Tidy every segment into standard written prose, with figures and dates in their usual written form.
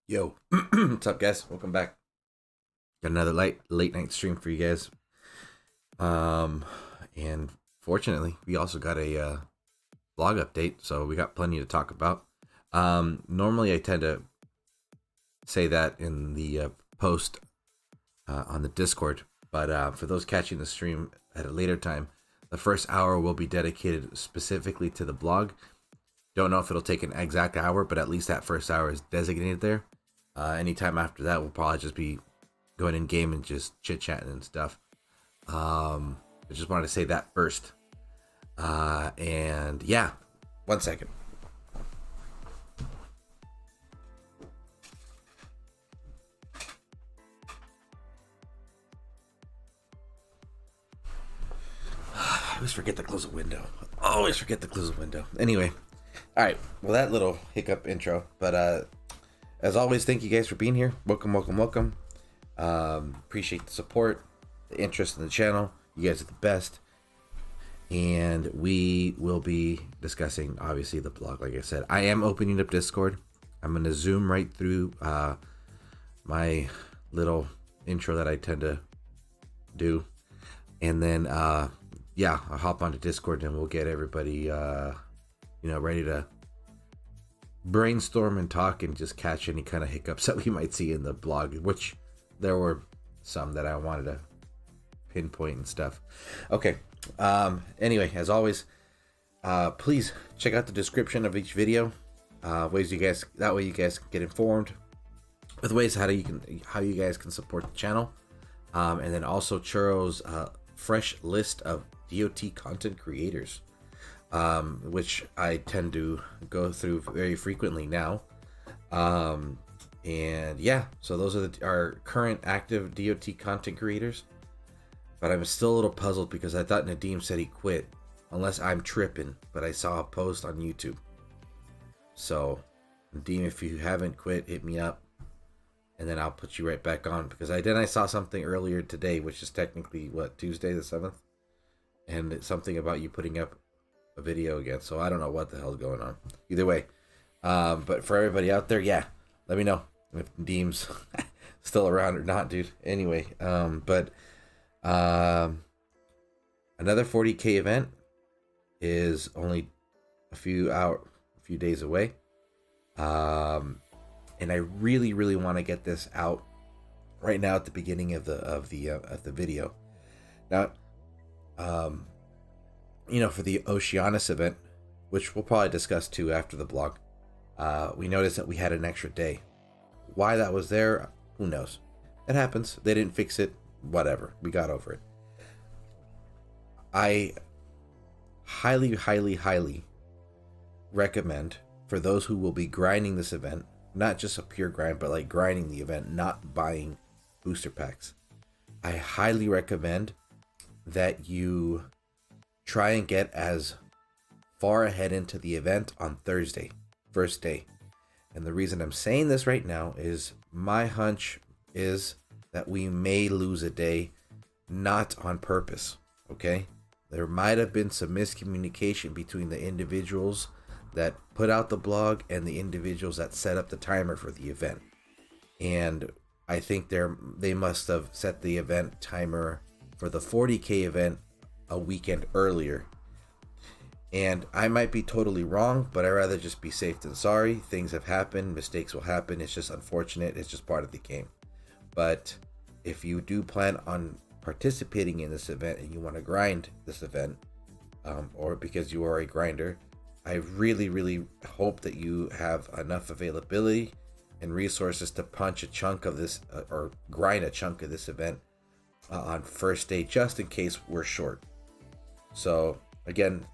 Yo, what's up, guys? Welcome back. Got another late night stream for you guys. And fortunately, we also got a blog update, so we got plenty to talk about. Normally, I tend to say that in the post on the Discord, but for those catching the stream at a later time, the first hour will be dedicated specifically to the blog. Don't know if it'll take an exact hour, but at least that first hour is designated there. Anytime after that, we'll probably just be going in game and just chit chatting and stuff. I just wanted to say that first. And yeah, 1 second. I always forget to close the window. Anyway, all right. Well, that little hiccup intro, but as always, thank you guys for being here. Welcome. Appreciate the support, the interest in the channel. You guys are the best. And we will be discussing, obviously, the blog. Like I said, I am opening up Discord. I'm going to zoom right through my little intro that I tend to do. And then, yeah, I'll hop onto Discord and we'll get everybody, ready to brainstorm and talk and just catch any kind of hiccups that we might see in the blog, which there were some that I wanted to pinpoint and stuff. Okay. Anyway, as always, please check out the description of each video. That way you guys can get informed with ways how you guys can support the channel. And then also Churro's fresh list of DOT content creators, which I tend to go through very frequently now. And yeah, so those are our current active DOT content creators. But I'm still a little puzzled because I thought Nadim said he quit, unless I'm tripping. But I saw a post on YouTube. So Nadim, if you haven't quit, hit me up, and then I'll put you right back on, because I saw something earlier today, which is technically Tuesday the 7th, and it's something about you putting up a video again. So I don't know what the hell's going on. Either way, but for everybody out there, yeah, let me know if Nadim's still around or not, dude. Anyway, another 40K event is only a few days away. And I really want to get this out right now at the beginning of the video. Now, for the Oceanus event, which we'll probably discuss too after the blog, we noticed that we had an extra day. Why that was there, who knows? It happens. They didn't fix it. Whatever. We got over it. I highly recommend, for those who will be grinding this event, not just a pure grind, but like grinding the event, not buying booster packs, I highly recommend that you try and get as far ahead into the event on Thursday, first day. And the reason I'm saying this right now is my hunch is that we may lose a day, not on purpose, okay? There might have been some miscommunication between the individuals that put out the blog and the individuals that set up the timer for the event. And I think they must have set the event timer for the 40K event a weekend earlier. And I might be totally wrong, but I'd rather just be safe than sorry. Things have happened, mistakes will happen. It's just unfortunate. It's just part of the game. But if you do plan on participating in this event and you want to grind this event, or because you are a grinder, I really hope that you have enough availability and resources to punch a chunk of this, or grind a chunk of this event on first day, just in case we're short. So again,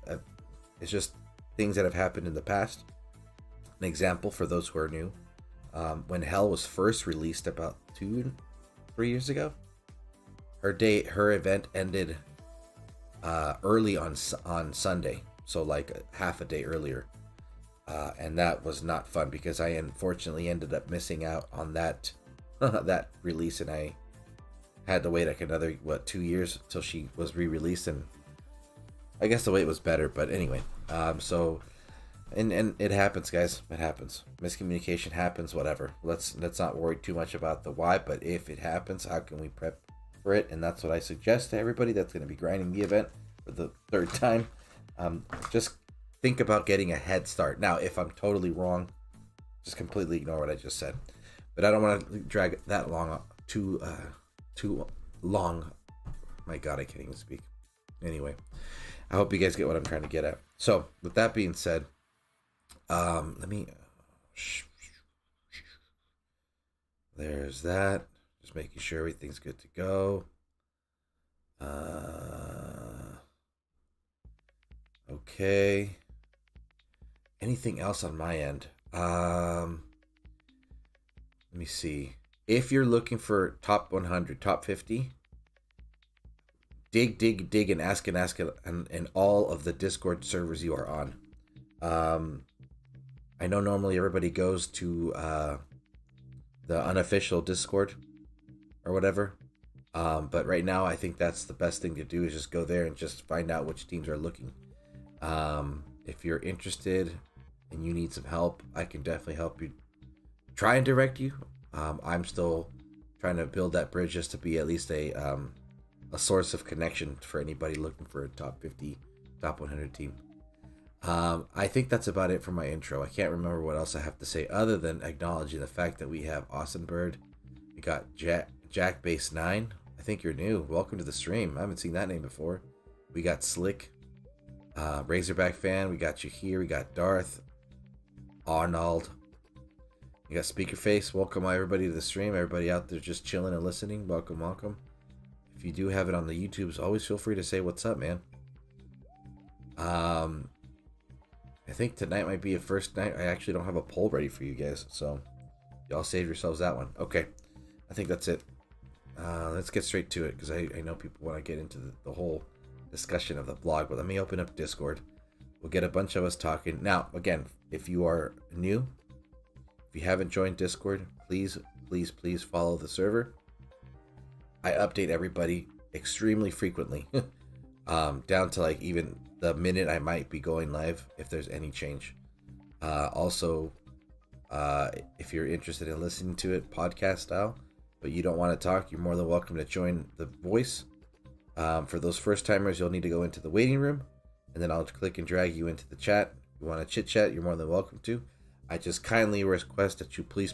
it's just things that have happened in the past. An example for those who are new, when Hell was first released about 2-3 years ago, her event ended early on Sunday, so like half a day earlier, and that was not fun because I unfortunately ended up missing out on that that release, and I had to wait like another 2 years till she was re-released, and I guess the wait was better. But anyway, so and it happens, guys. It happens. Miscommunication happens. Whatever. Let's not worry too much about the why. But if it happens, how can we prep for it? And that's what I suggest to everybody that's going to be grinding the event for the third time. Just think about getting a head start. Now, if I'm totally wrong, just completely ignore what I just said. But I don't want to drag that long too long. My God, I can't even speak. Anyway, I hope you guys get what I'm trying to get at. So, with that being said, let me. There's that. Just making sure everything's good to go. Okay. Anything else on my end? Let me see. If you're looking for top 100, top 50, dig and ask and all of the Discord servers you are on. I know normally everybody goes to the unofficial Discord or whatever. But right now I think that's the best thing to do is just go there and just find out which teams are looking. If you're interested and you need some help, I can definitely help you. Try and direct you. I'm still trying to build that bridge just to be at least a source of connection for anybody looking for a top 50, top 100 team. I think that's about it for my intro. I can't remember what else I have to say other than acknowledging the fact that we have Awesome Bird. We got Jack Base 9. I think you're new. Welcome to the stream. I haven't seen that name before. We got Slick, Razorback Fan. We got you here. We got Darth, Arnold. You got Speakerface. Welcome everybody to the stream. Everybody out there just chilling and listening. Welcome. If you do have it on the YouTubes, always feel free to say what's up, man. I think tonight might be a first night. I actually don't have a poll ready for you guys, so y'all save yourselves that one. Okay, I think that's it. Let's get straight to it because I know people want to get into the whole discussion of the blog, but let me open up Discord. We'll get a bunch of us talking. Now, again, if you are new, if you haven't joined Discord, please follow the server. I update everybody extremely frequently, down to like even the minute I might be going live if there's any change. Also, if you're interested in listening to it podcast style, but you don't want to talk, you're more than welcome to join the voice. For those first timers, you'll need to go into the waiting room, and then I'll click and drag you into the chat. If you want to chit chat, you're more than welcome to. I just kindly request that you please,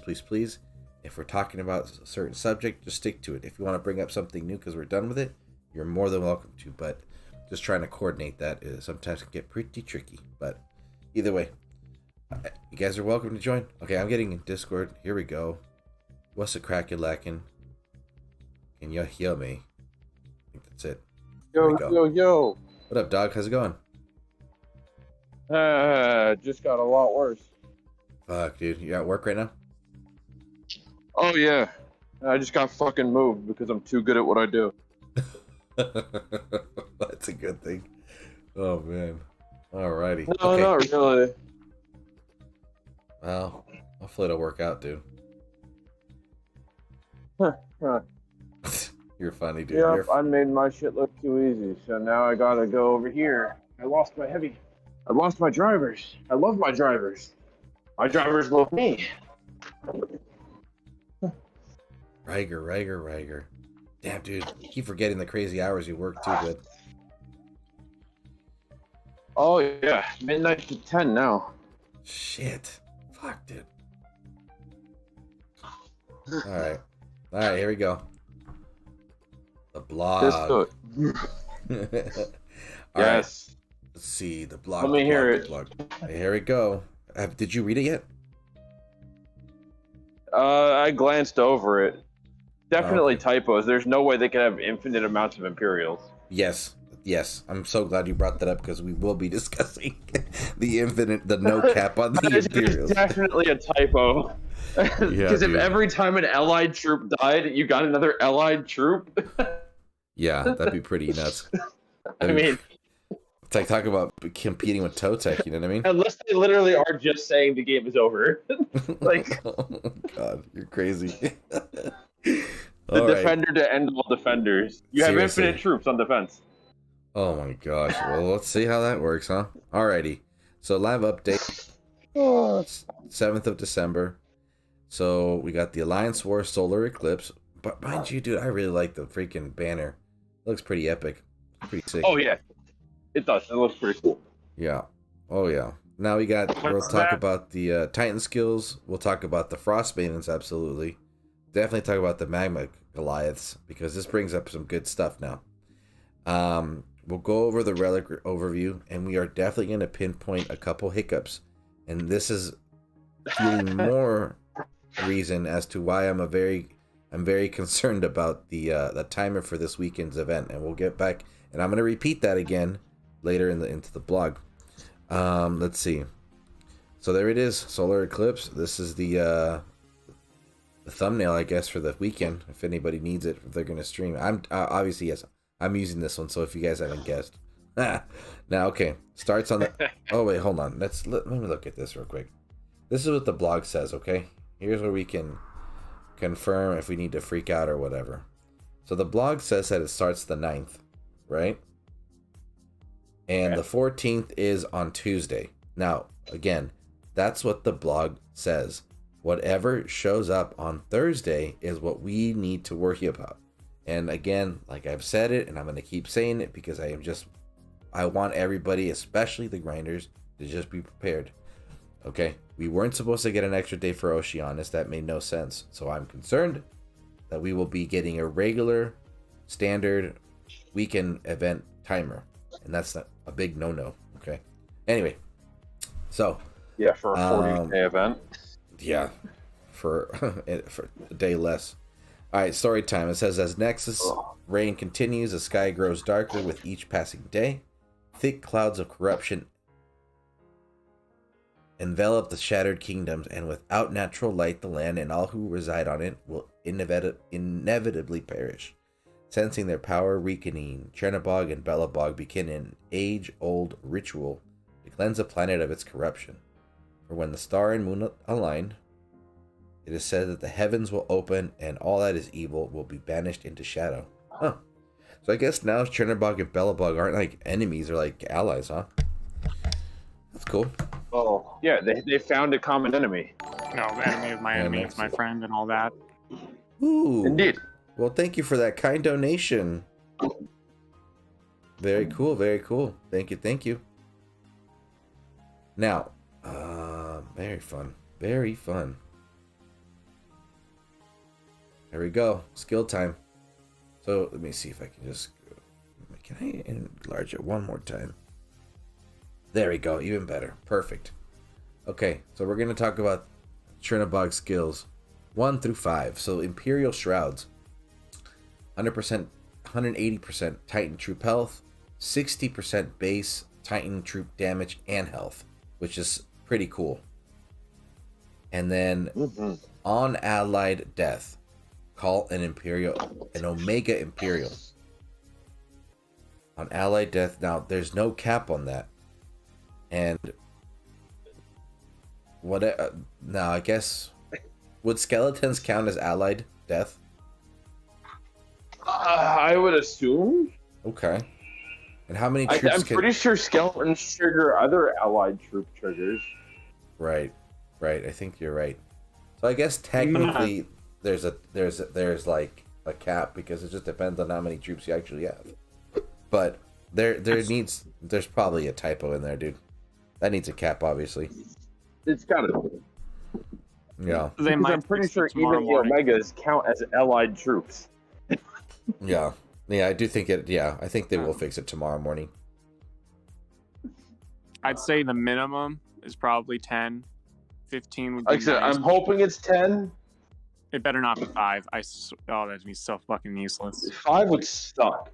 if we're talking about a certain subject, just stick to it. If you want to bring up something new because we're done with it, you're more than welcome to. But just trying to coordinate that sometimes can get pretty tricky. But either way, you guys are welcome to join. Okay, I'm getting in Discord. Here we go. What's a crack you lacking? Can you hear me? I think that's it. Yo. What up, dog? How's it going? Just got a lot worse. Fuck, dude. You at work right now? Oh, yeah. I just got fucking moved because I'm too good at what I do. That's a good thing. Oh, man. Alrighty. No, okay. Not really. Well, hopefully it'll work out, dude. You're funny, dude. Yep, I made my shit look too easy, so now I gotta go over here. I lost my drivers. I love my drivers. My drivers love me. Riger. Damn, dude. You keep forgetting the crazy hours you work too, good. Oh, yeah. Midnight to 10 now. Shit. Fuck, dude. Alright, here we go. The blog. Let's do it. All yes. Right. Let's see. The blog. Let me hear it. Here we go. Did you read it yet? I glanced over it. Definitely typos. There's no way they could have infinite amounts of Imperials. Yes. I'm so glad you brought that up because we will be discussing the no cap on the Imperials. It's definitely a typo. Because if every time an allied troop died, you got another allied troop. Yeah, that'd be pretty nuts. I mean, it's like talking about competing with Totec, you know what I mean? Unless they literally are just saying the game is over. Like, oh God, you're crazy. The defender to end all defenders. You have infinite troops on defense. Oh my gosh. Well, let's see how that works, huh? Alrighty. So live update, 7th of December. So we got the Alliance War Solar Eclipse. But mind you, dude, I really like the freaking banner. It looks pretty epic. Pretty sick. Oh yeah, it does. It looks pretty cool. Yeah. Oh yeah. Now we'll talk about the Titan skills. We'll talk about the Frost Maidens, absolutely. Definitely talk about the Magma Goliaths, because this brings up some good stuff now. We'll go over the Relic overview, and we are definitely going to pinpoint a couple hiccups. And this is fueling more reason as to why I'm very concerned about the timer for this weekend's event. And we'll get back, and I'm going to repeat that again later into the blog. Let's see. So there it is, Solar Eclipse. This is the thumbnail, I guess, for the weekend. If anybody needs it, if they're gonna stream, I'm obviously, yes, I'm using this one. So if you guys haven't guessed, now okay, starts on the. Oh wait, hold on. Let me look at this real quick. This is what the blog says. Okay, here's where we can confirm if we need to freak out or whatever. So the blog says that it starts the 9th, right? And the 14th is on Tuesday. Now, again, that's what the blog says. Whatever shows up on Thursday is what we need to worry about. And again, like I've said it, and I'm going to keep saying it, because I want everybody, especially the grinders, to just be prepared. Okay? We weren't supposed to get an extra day for Oceanus. That made no sense. So I'm concerned that we will be getting a regular, standard weekend event timer. And that's not a big no-no, okay? Anyway, so... Yeah, for a 40-day event. Yeah, for a day less. All right, story time. It says, as Nexus reign continues, the sky grows darker with each passing day. Thick clouds of corruption envelop the shattered kingdoms, and without natural light, the land and all who reside on it will inevitably perish. Sensing their power weakening, Chernabog and Bellabog begin an age-old ritual to cleanse the planet of its corruption. For when the star and moon align, it is said that the heavens will open and all that is evil will be banished into shadow. Huh. So I guess now Chernabog and Bellabog aren't like enemies, or like allies, huh? That's cool. Oh, yeah, they found a common enemy. No, the enemy of my enemy is my friend and all that. Ooh. Indeed. Well, thank you for that kind donation. Very cool, very cool. Thank you. Now, very fun. Very fun. There we go. Skill time. So, let me see if I can just... Can I enlarge it one more time? There we go. Even better. Perfect. Okay, so we're going to talk about Chernabog skills 1 through 5. So, Imperial Shrouds. 100%, 180% Titan troop health, 60% base Titan troop damage and health, which is pretty cool. And then on allied death, call an Omega Imperial. On allied death, now there's no cap on that. And what? Now I guess, would skeletons count as allied death? I would assume. Okay. And how many troops? I'm pretty sure skeletons trigger other allied troop triggers. Right. I think you're right. So I guess technically there's like a cap, because it just depends on how many troops you actually have. But there's probably a typo in there, dude. That needs a cap, obviously. It's gotta be. Yeah. I'm pretty sure even the Omegas count as allied troops. Yeah, I do think it. Yeah, I think they will fix it tomorrow morning. I'd say the minimum is probably 10. 15 would be Like I said, nice. I'm hoping it's 10. It better not be 5. Oh, that'd be so fucking useless. 5 would suck.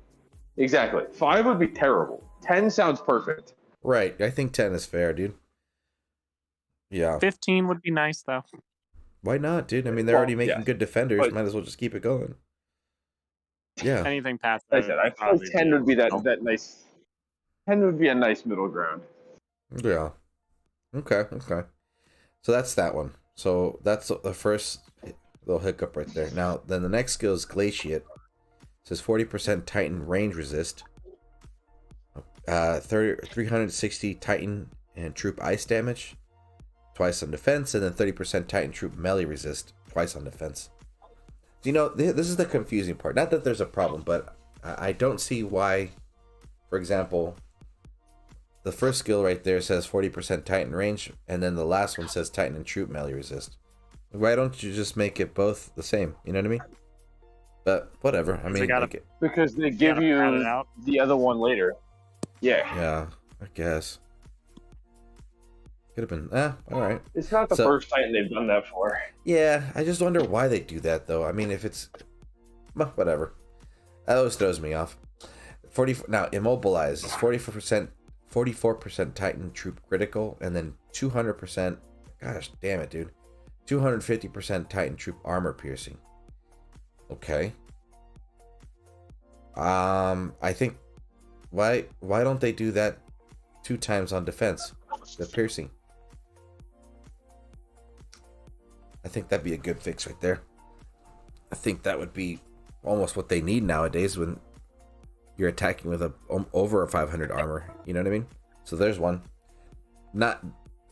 Exactly. 5 would be terrible. 10 sounds perfect. Right, I think 10 is fair, dude. Yeah. 15 would be nice, though. Why not, dude? I mean, they're already making good defenders. But, might as well just keep it going. Yeah. Anything past like that. I said, I feel 10 would be that nice. 10 would be a nice middle ground. Yeah. Okay. So that's that one. So that's the first little hiccup right there. Now, then the next skill is Glaciate. It says 40% Titan range resist, 360 Titan and troop ice damage, twice on defense, and then 30% Titan troop melee resist, twice on defense. You know, this is the confusing part. Not that there's a problem, but I don't see why, for example, the first skill right there says 40% Titan range, and then the last one says Titan and troop melee resist. Why don't you just make it both the same? You know what I mean? But whatever. I mean, because they give you the other one later. Yeah. Yeah, I guess. Could have been. All right. It's not the first Titan they've done that for. Yeah, I just wonder why they do that, though. I mean, if it's... Well, whatever. That always throws me off. 44 now, immobilize is 44% Titan troop critical, and then 200%... Gosh, damn it, dude. 250% Titan troop armor piercing. Okay. I think... Why don't they do that 2 times on defense? The piercing. I think that'd be a good fix right there. I think that would be almost what they need nowadays when you're attacking with over a 500 armor. You know what I mean? So there's one. Not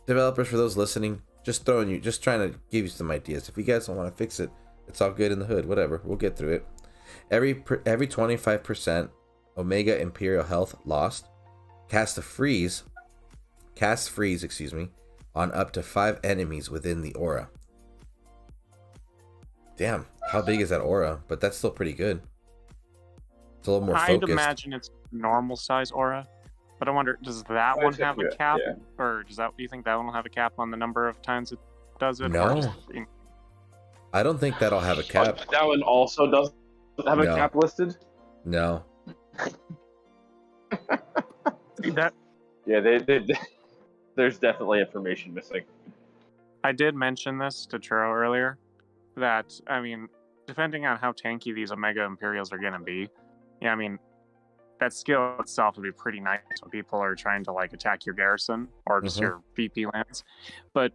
developers, for those listening, just trying to give you some ideas. If you guys don't want to fix it, it's all good in the hood. Whatever, we'll get through it. Every 25% Omega Imperial health lost. Cast freeze, on up to 5 enemies within the aura. Damn, how big is that aura? But that's still pretty good. It's a little more focused. I'd imagine it's normal size aura, but I wonder, does that one have a cap, or do you think that one will have a cap on the number of times it does it? No, I don't think that'll have a cap. That one also doesn't have a cap listed. No. That. Yeah, there's definitely information missing. I did mention this to Churro earlier, that, I mean, depending on how tanky these Omega Imperials are going to be, yeah, I mean, that skill itself would be pretty nice when people are trying to, like, attack your garrison or just your VP lands. But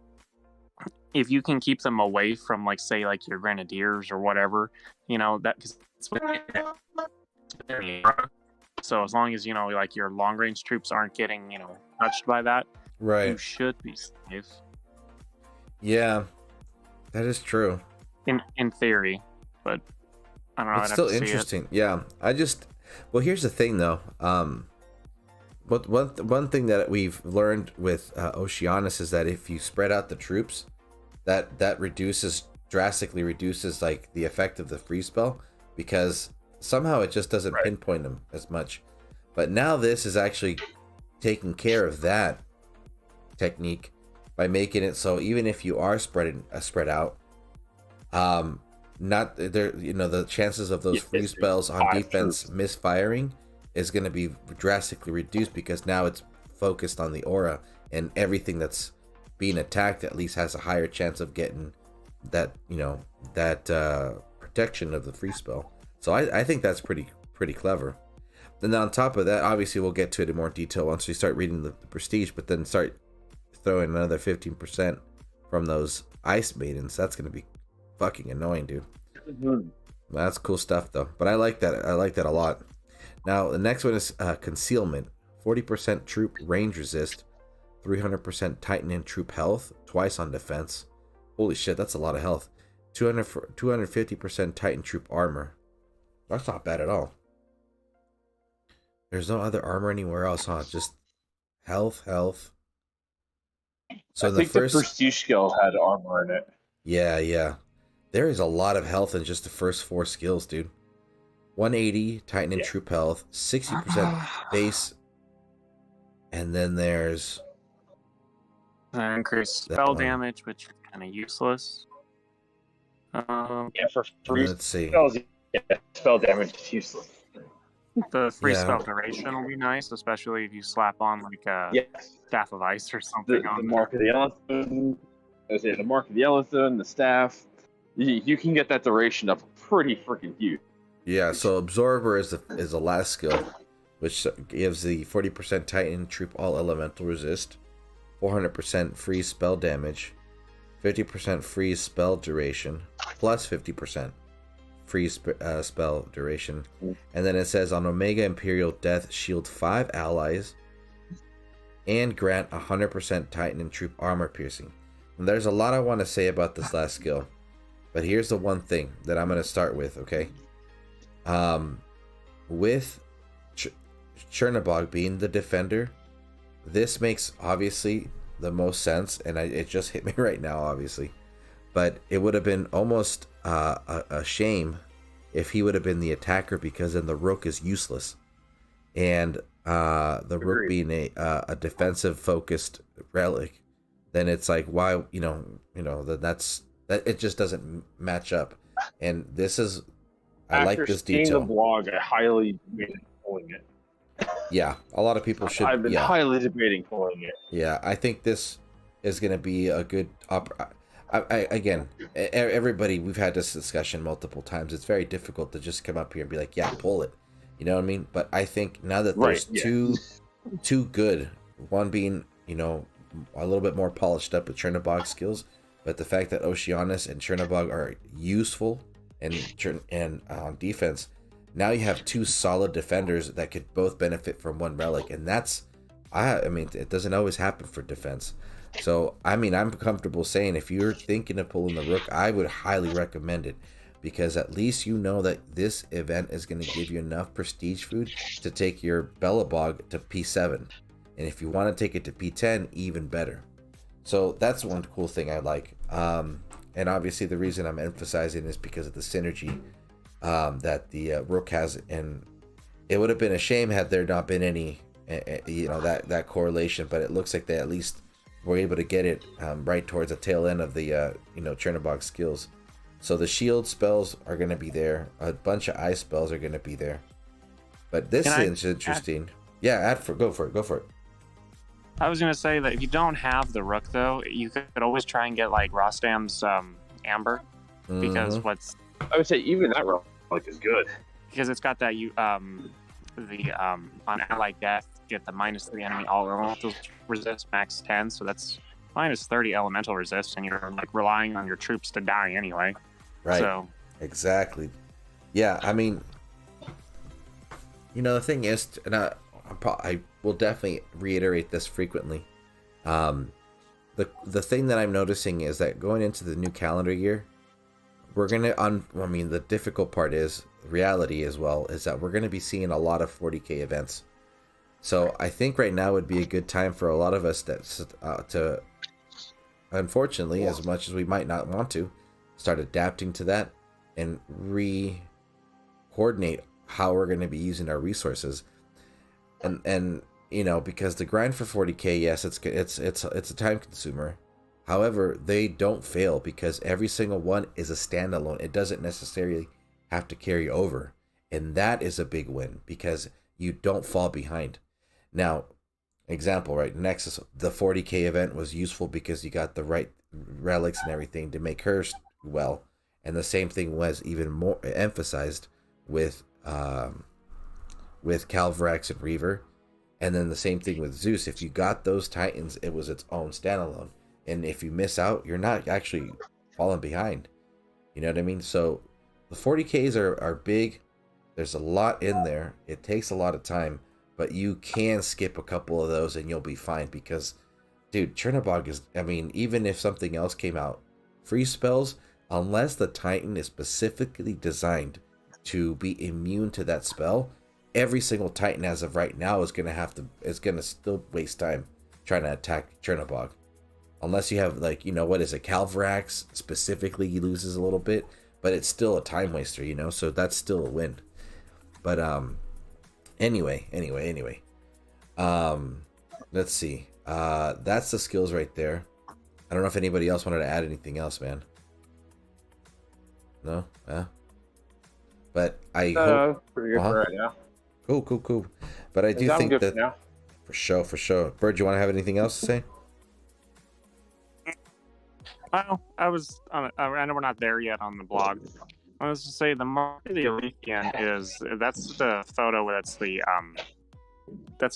if you can keep them away from, like, say, like, your Grenadiers or whatever, you know, that's so as long as, you know, like, your long-range troops aren't getting, you know, touched by that, right, you should be safe. Yeah, that is true. In theory, but I don't know. It's still interesting. Yeah, well, here's the thing, though. But one thing that we've learned with Oceanus is that if you spread out the troops, that drastically reduces like the effect of the freeze spell, because somehow it just doesn't pinpoint them as much. But now this is actually taking care of that technique by making it so even if you are spread out, not there, you know, the chances of those freeze spells on defense misfiring is going to be drastically reduced, because now it's focused on the aura, and everything that's being attacked at least has a higher chance of getting that, you know, that protection of the freeze spell. So I think that's pretty clever. Then on top of that, obviously we'll get to it in more detail once we start reading the prestige, but then start throwing another 15% from those ice maidens. That's going to be fucking annoying, dude. That's cool stuff, though. But I like that. I like that a lot. Now the next one is concealment. 40% troop range resist, 300% Titan and troop health, twice on defense. Holy shit, that's a lot of health. 250% Titan troop armor. That's not bad at all. There's no other armor anywhere else, huh? Just health. So I think the prestige skill had armor in it. Yeah. There is a lot of health in just the first 4 skills, dude. 180 Titan and troop health, 60% base, and then there's increased spell damage, which is kind of useless. Yeah, for free let's see. spells, spell damage is useless. The free spell duration will be nice, especially if you slap on like a staff of ice or something. The mark of the Yellowstone, the mark of the Yellowstone, the staff. You can get that duration up pretty freaking huge. Yeah, so Absorber is the last skill, which gives the 40% Titan troop all elemental resist, 400% freeze spell damage, 50% freeze spell duration, plus 50% freeze spell duration. And then it says on Omega Imperial Death, shield 5 allies and grant 100% Titan and troop armor piercing. And there's a lot I want to say about this last skill, but here's the one thing that I'm going to start with, okay? With Chernabog being the defender, this makes obviously the most sense, and it just hit me right now, obviously. But it would have been almost a shame if he would have been the attacker, because then the Rook is useless. And the Rook being a defensive focused relic, then it's like, why, that it just doesn't match up. And this is, I like this detail. After seeing the blog, I highly debated pulling it. Yeah, a lot of people should. I've been highly debating pulling it. Yeah, I think this is going to be a good again, everybody, we've had this discussion multiple times. It's very difficult to just come up here and be like, yeah, pull it. You know what I mean? But I think now that there's two good, one being, a little bit more polished up with Chernabog skills, but the fact that Oceanus and Chernabog are useful and on defense, now you have two solid defenders that could both benefit from one relic, and that's, I mean, it doesn't always happen for defense. So, I mean, I'm comfortable saying if you're thinking of pulling the Rook, I would highly recommend it, because at least you know that this event is going to give you enough prestige food to take your Bellabog to P7. And if you want to take it to P10, even better. So that's one cool thing I like. And obviously the reason I'm emphasizing is because of the synergy that the Rook has. And it would have been a shame had there not been any, that correlation. But it looks like they at least were able to get it right towards the tail end of the, Chernabog skills. So the shield spells are going to be there. A bunch of ice spells are going to be there. But this is interesting. Go for it. I was going to say that if you don't have the Rook, though, you could always try and get, like, Rostam's Amber. Because I would say even that relic is good. Because it's got that, on Allied Death, get the -3 enemy all elemental resist, max 10. So that's -30 elemental resist, and you're, like, relying on your troops to die anyway. Right. So. Exactly. Yeah, I mean, the thing is, and I will definitely reiterate this frequently. The thing that I'm noticing is that going into the new calendar year, we're gonna the difficult part is reality as well, is that we're gonna be seeing a lot of 40k events. So I think right now would be a good time for a lot of us to, unfortunately, as much as we might not want to, start adapting to that and coordinate how we're going to be using our resources. And because the grind for 40k, yes, it's a time consumer. However, they don't fail because every single one is a standalone. It doesn't necessarily have to carry over, and that is a big win because you don't fall behind. Now, example, right? Nexus, the 40k event was useful because you got the right relics and everything to make her well, and the same thing was even more emphasized with Calvarax and Reaver. And then the same thing with ZEUS. If you got those Titans, it was its own standalone. And if you miss out, you're not actually falling behind. You know what I mean? So the 40Ks are big. There's a lot in there. It takes a lot of time. But you can skip a couple of those and you'll be fine. Because, dude, Chernabog is... even if something else came out, free spells, unless the Titan is specifically designed to be immune to that spell, every single Titan as of right now is gonna still waste time trying to attack Chernabog. Unless you have, like, what is it, Calvarax specifically, he loses a little bit, but it's still a time waster, so that's still a win. But anyway, let's see. That's the skills right there. I don't know if anybody else wanted to add anything else, man. No? But I hope... pretty good for right now. Cool. But I do think that now. For sure. Bird, you want to have anything else to say? Well, I know we're not there yet on the blog. I was to say the mark of the Elysian that's the photo that's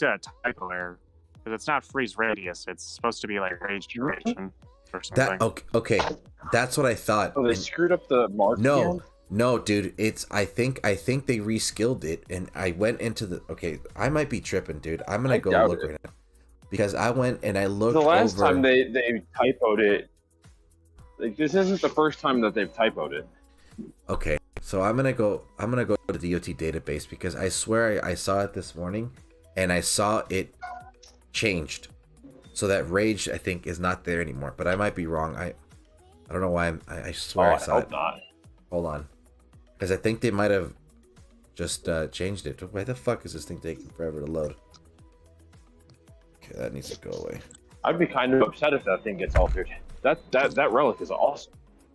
got a typo there. Because it's not freeze radius, it's supposed to be like rage duration or something. Okay. That's what I thought. Oh, they screwed up the mark again? No, dude, I think they reskilled it, and I went into the... Okay, I might be tripping, dude. I'm gonna go look right now. because I went and I looked The last over... time they typoed it, like this isn't the first time that they've typoed it. Okay, so I'm gonna go to the DOT database because I swear I saw it this morning, and I saw it changed, so that rage I think is not there anymore. But I might be wrong. I don't know why. I swear I saw hope it. not. Hold on, because I think they might have just changed it. Why the fuck is this thing taking forever to load? Okay, that needs to go away. I'd be kind of upset if that thing gets altered. That relic is awesome.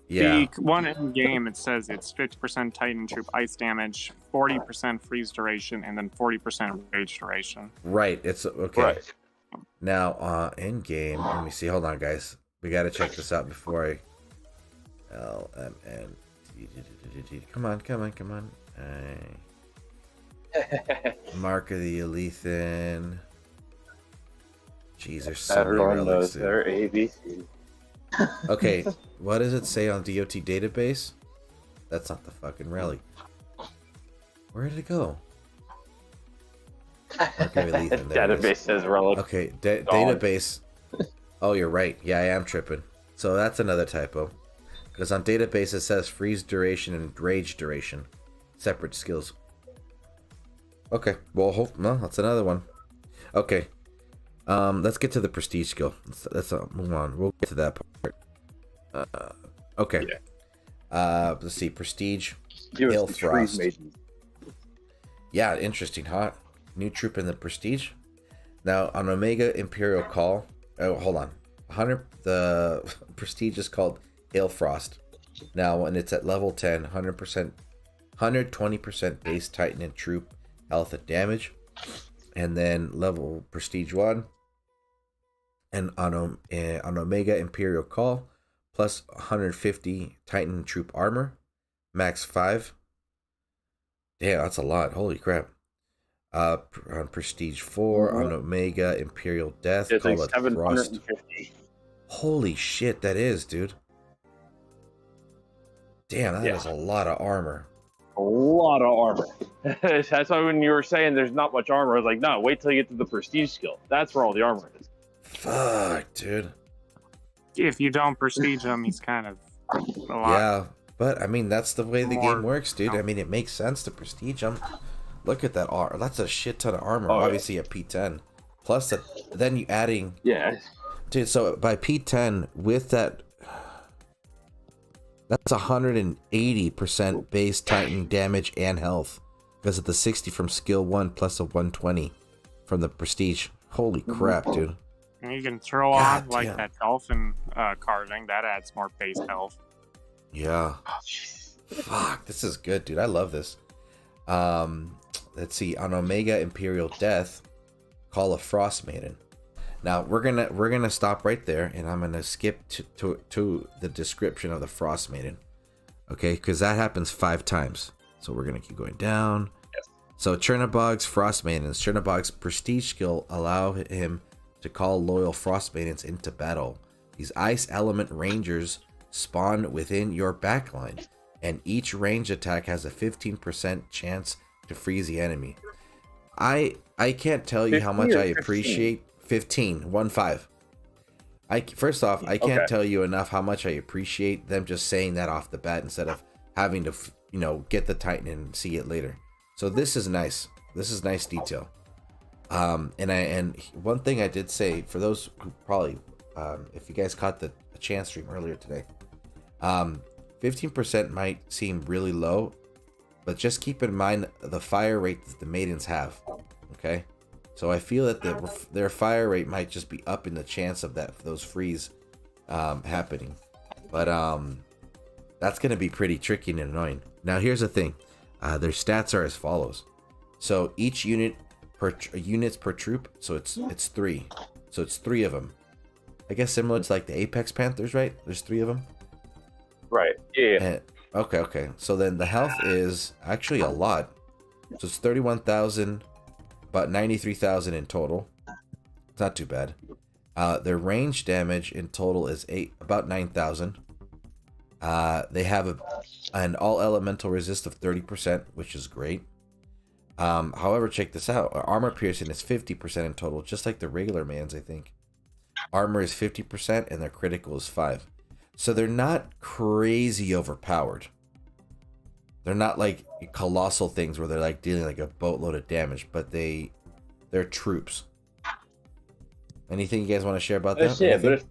Yeah. The one in game, it says it's 50% Titan troop ice damage, 40% freeze duration, and then 40% rage duration. Right. It's okay. Right. Now, in game, let me see. Hold on, guys. We gotta check this out before I. LMN. Come on. Mark of the Alethan. Jeez, there's so many Everyone relics. knows Dude. their ABC. Okay, what does it say on DOT database? That's not the fucking relic. Where did it go? Mark of Alethan, there it is. Database says relic. Okay, database. Oh, you're right. Yeah, I am tripping. So that's another typo. Because on database it says freeze duration and rage duration. Separate skills. Okay, well, no, that's another one. Okay. Let's get to the prestige skill. Let's move on. We'll get to that part. Okay. Yeah. Let's see. Prestige. Give us Hail the Frost. trees, maiden. Yeah, interesting, huh? New troop in the prestige. Now on Omega Imperial Call. Oh, hold on. 100. The prestige is called Hail Frost. Now when it's at level 10, 100%, 120% base Titan and troop health and damage, and then level prestige 1. And on Omega Imperial Call, plus 150 Titan troop armor, max 5. Damn, that's a lot. Holy crap. On Prestige 4, on Omega Imperial Death, It's call like it Frost. 750. Holy shit, that is, dude. Damn, that is a lot of armor. A lot of armor. That's why when you were saying there's not much armor, I was like, no, wait till you get to the prestige skill. That's where all the armor is. Fuck, dude. If you don't prestige him, he's kind of a lot. Yeah, but I mean, that's the way the More- game works, dude. I mean, it makes sense to prestige him. Look at that armor. That's a shit ton of armor. Oh, yeah. Obviously, a P10. Plus, that, then you adding... Yeah. Dude, so by P10, with that... That's 180% base Titan damage and health. Because of the 60 from skill 1 plus a 120 from the prestige. Holy crap, dude. And you can throw God on like damn. that dolphin carving, that adds more base health. Yeah. Fuck, this is good, dude. I love this. Let's see. On Omega Imperial Death, call a Frost Maiden. Now we're gonna stop right there, and I'm gonna skip to the description of the Frost Maiden. Okay, because that happens 5 times. So we're gonna keep going down. Yes. So Chernabog's Frost Maidens. Chernabog's prestige skill allow him to call loyal Frost Maidens into battle. These Ice Element Rangers spawn within your backline, and each range attack has a 15% chance to freeze the enemy. I can't tell you how much 15 or I 15? appreciate 15. First off, I can't tell you enough how much I appreciate them just saying that off the bat instead of having to get the Titan and see it later. So this is nice. This is nice detail. And one thing I did say for those who probably, if you guys caught the chance stream earlier today, 15% might seem really low, but just keep in mind the fire rate that the maidens have. Okay, so I feel that their fire rate might just be up in the chance of those freeze happening, but that's gonna be pretty tricky and annoying. Now here's the thing, their stats are as follows. So each units per troop, so it's 3. So it's 3 of them. I guess similar to like the Apex Panthers, right? There's 3 of them. Right. Yeah. And, okay. So then the health is actually a lot. So it's 31,000, about 93,000 in total. It's not too bad. Their range damage in total is about 9,000. They have an all elemental resist of 30%, which is great. However, check this out. Armor piercing is 50% in total, just like the regular man's, I think. Armor is 50% and their critical is 5. So they're not crazy overpowered. They're not like colossal things where they're like dealing like a boatload of damage, but they're troops. Anything you guys want to share about that? Yeah, but if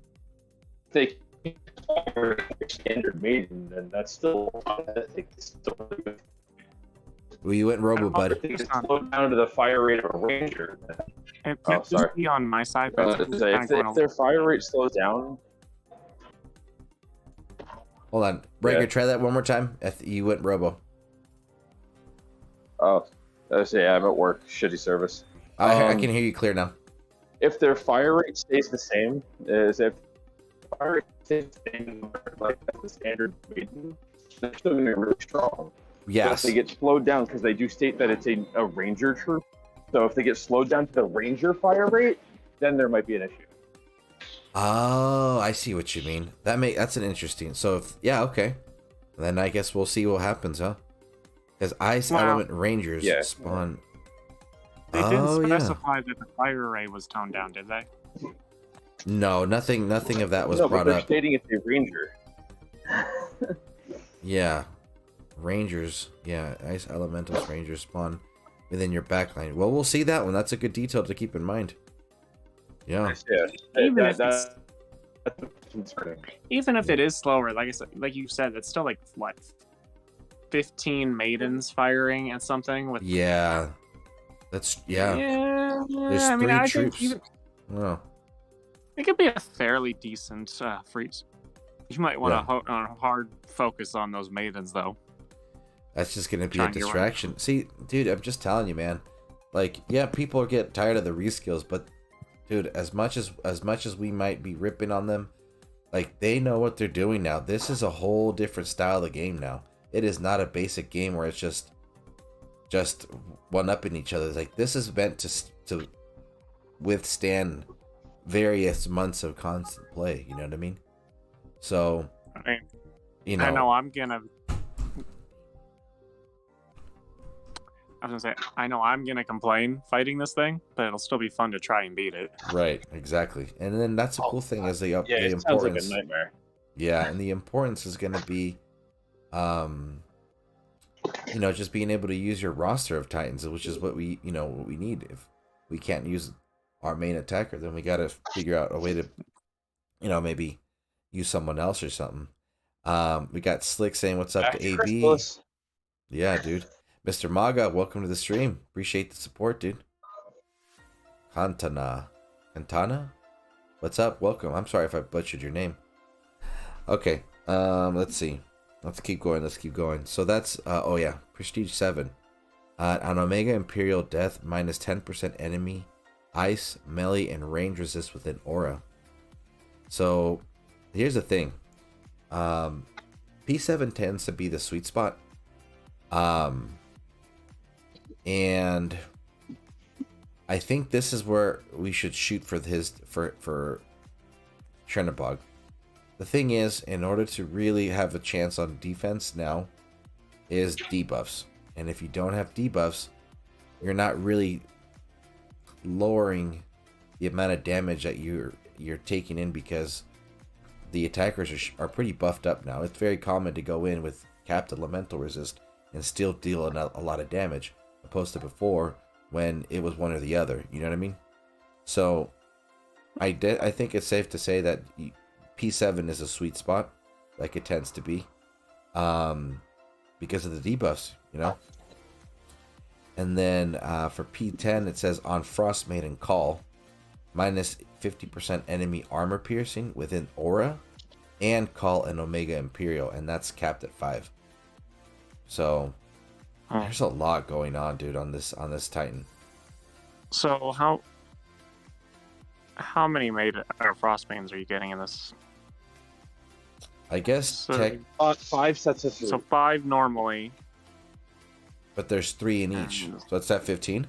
they fire standard maiden, then that's still, I think it's still really good. Well, you went robo, bud. If they just slow down to the fire rate of a ranger, then It might be on my side, but it's if their fire rate slows down. Hold on. Ranger, Yeah. try that one more time. You went robo. Oh, yeah, I'm at work. Shitty service. I can hear you clear now. If their fire rate stays the same, as if fire rate stays the same, like the standard maiden, they're still going to be really strong. But Yes. if they get slowed down, because they do state that it's a ranger troop, so if they get slowed down to the ranger fire rate, then there might be an issue. Oh, I see what you mean. That's an interesting. So okay. Then I guess we'll see what happens, huh? Because Ice Element Rangers spawn. They didn't specify that the fire array was toned down, did they? No, nothing of that was No, brought but they're up. stating it's a ranger. Yeah. Rangers. Yeah, Ice Elementals Rangers spawn within your backline. Well, we'll see that one. That's a good detail to keep in mind. Yeah. Even if that's concerning. Even if it is slower, like I said, like you said, it's still like what, 15 maidens firing at something with. Yeah. There's I mean, 3 I troops. think Oh. it could be a fairly decent freeze. You might want to hard focus on those maidens, though. That's just gonna be Trying a to get distraction. right. See, dude, I'm just telling you, man. Like, yeah, people get tired of the reskills, but dude, as much as we might be ripping on them, like they know what they're doing now. This is a whole different style of game now. It is not a basic game where it's just one-upping each other. It's like this is meant to withstand various months of constant play. You know what I mean? So, I mean, you know, I know I'm gonna complain fighting this thing, but it'll still be fun to try and beat it. right, exactly. And then that's the cool thing is the it importance. sounds like a nightmare. Yeah, and the importance is going to be, just being able to use your roster of Titans, which is what we need. If we can't use our main attacker, then we got to figure out a way to, maybe use someone else or something. We got Slick saying what's up to AB. Christmas. Yeah, dude. Mr. Maga, welcome to the stream. Appreciate the support, dude. Cantana, what's up? Welcome. I'm sorry if I butchered your name. Okay, let's see. Let's keep going. So that's, Prestige 7. On Omega Imperial Death, minus 10% enemy, ice, melee, and range resist within aura. So, here's the thing. P7 tends to be the sweet spot. And I think this is where we should shoot for Chernabog. The thing is, in order to really have a chance on defense now, is debuffs. And if you don't have debuffs, you're not really lowering the amount of damage that you're taking in because the attackers are pretty buffed up now. It's very common to go in with capped elemental resist and still deal a lot of damage, opposed to before when it was one or the other. You know what I mean? So I think it's safe to say that P7 is a sweet spot, like it tends to be, because of the debuffs, And then for P10, it says on Frostmaiden Call, minus 50% enemy armor piercing within aura, and call an Omega Imperial, and that's capped at 5. So there's a lot going on, dude, on this Titan. So how many Frostmaidens are you getting in this? I guess 5 sets of 3. So 5 normally. But there's 3 in each, so it's at 15.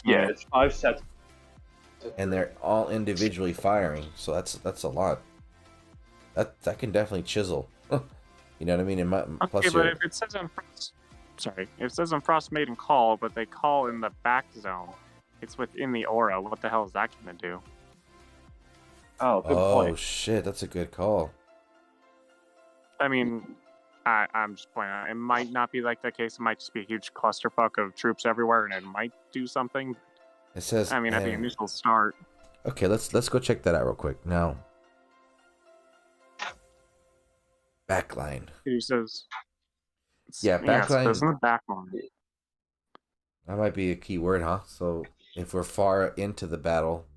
Yeah, it's 5 sets. And they're all individually firing, so that's a lot. That can definitely chisel. You know what I mean? Okay, but if it says on Sorry, it says on Frost Maiden call, but they call in the back zone. It's within the aura. What the hell is that gonna do? Oh, good Oh point. shit, that's a good call. I mean, I'm just pointing out, it might not be like that case. It might just be a huge clusterfuck of troops everywhere, and it might do something. It says. I mean, at the initial start. Okay, let's go check that out real quick now. Backline. He says. Yeah, backline. Yeah, it's in the backline. That might be a key word, huh? So if we're far into the battle,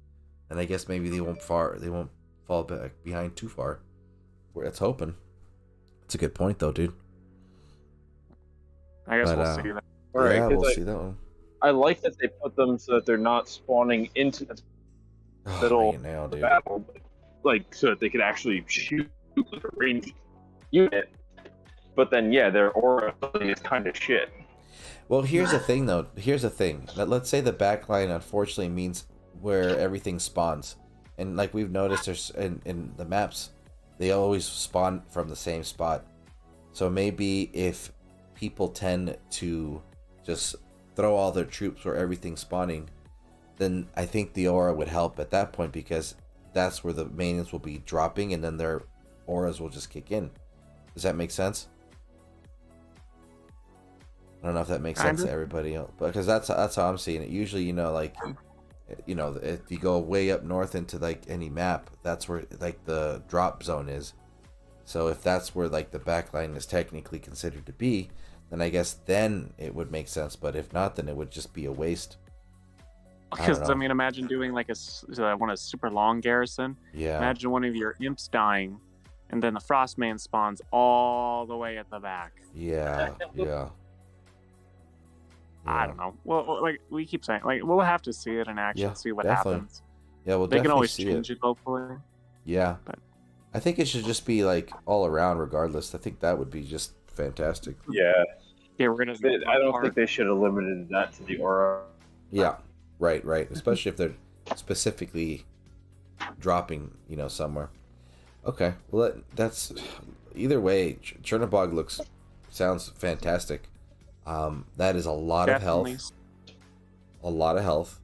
then I guess maybe they won't fall back behind too far. Let's hoping. That's a good point, though, dude. I guess we'll see that. Right, yeah, we'll see that one. I like that they put them so that they're not spawning into the middle of the battle, like so that they could actually shoot with a ranged unit. But then, yeah, their aura is kind of shit. Well, here's the thing, though. Here's the thing. Let's say the backline, unfortunately, means where everything spawns. And like we've noticed, there's in the maps, they always spawn from the same spot. So maybe if people tend to just throw all their troops where everything's spawning, then I think the aura would help at that point, because that's where the mains will be dropping, and then their auras will just kick in. Does that make sense? I don't know if that makes sense to everybody else, because that's how I'm seeing it. Usually, like, if you go way up north into like any map, that's where like the drop zone is. So if that's where like the backline is technically considered to be, then I guess then it would make sense. But if not, then it would just be a waste. Because I mean, imagine doing like a super long garrison. Yeah. Imagine one of your imps dying, and then the Frostman spawns all the way at the back. Yeah. I don't know. Well, like we keep saying, like we'll have to see it in action, see what happens. Yeah, well, they can always see change it, hopefully. Yeah, but I think it should just be like all around, regardless. I think that would be just fantastic. Yeah, we're gonna. I don't think they should have limited that to the aura. Yeah, right. Especially if they're specifically dropping, somewhere. Okay, well, that's either way. Chernabog sounds fantastic. That is a lot of health. A lot of health.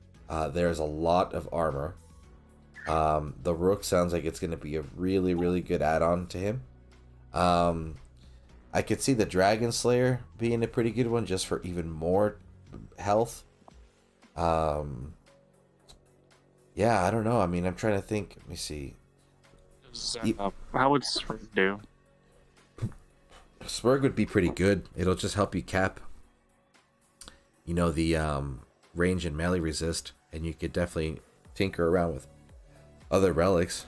There's a lot of armor. The Rook sounds like it's going to be a really, really good add-on to him. I could see the Dragon Slayer being a pretty good one just for even more health. Yeah, I don't know. I mean, I'm trying to think. Let me see. How would Spurg do? Spurg would be pretty good. It'll just help you cap, the range and melee resist, and you could definitely tinker around with other relics.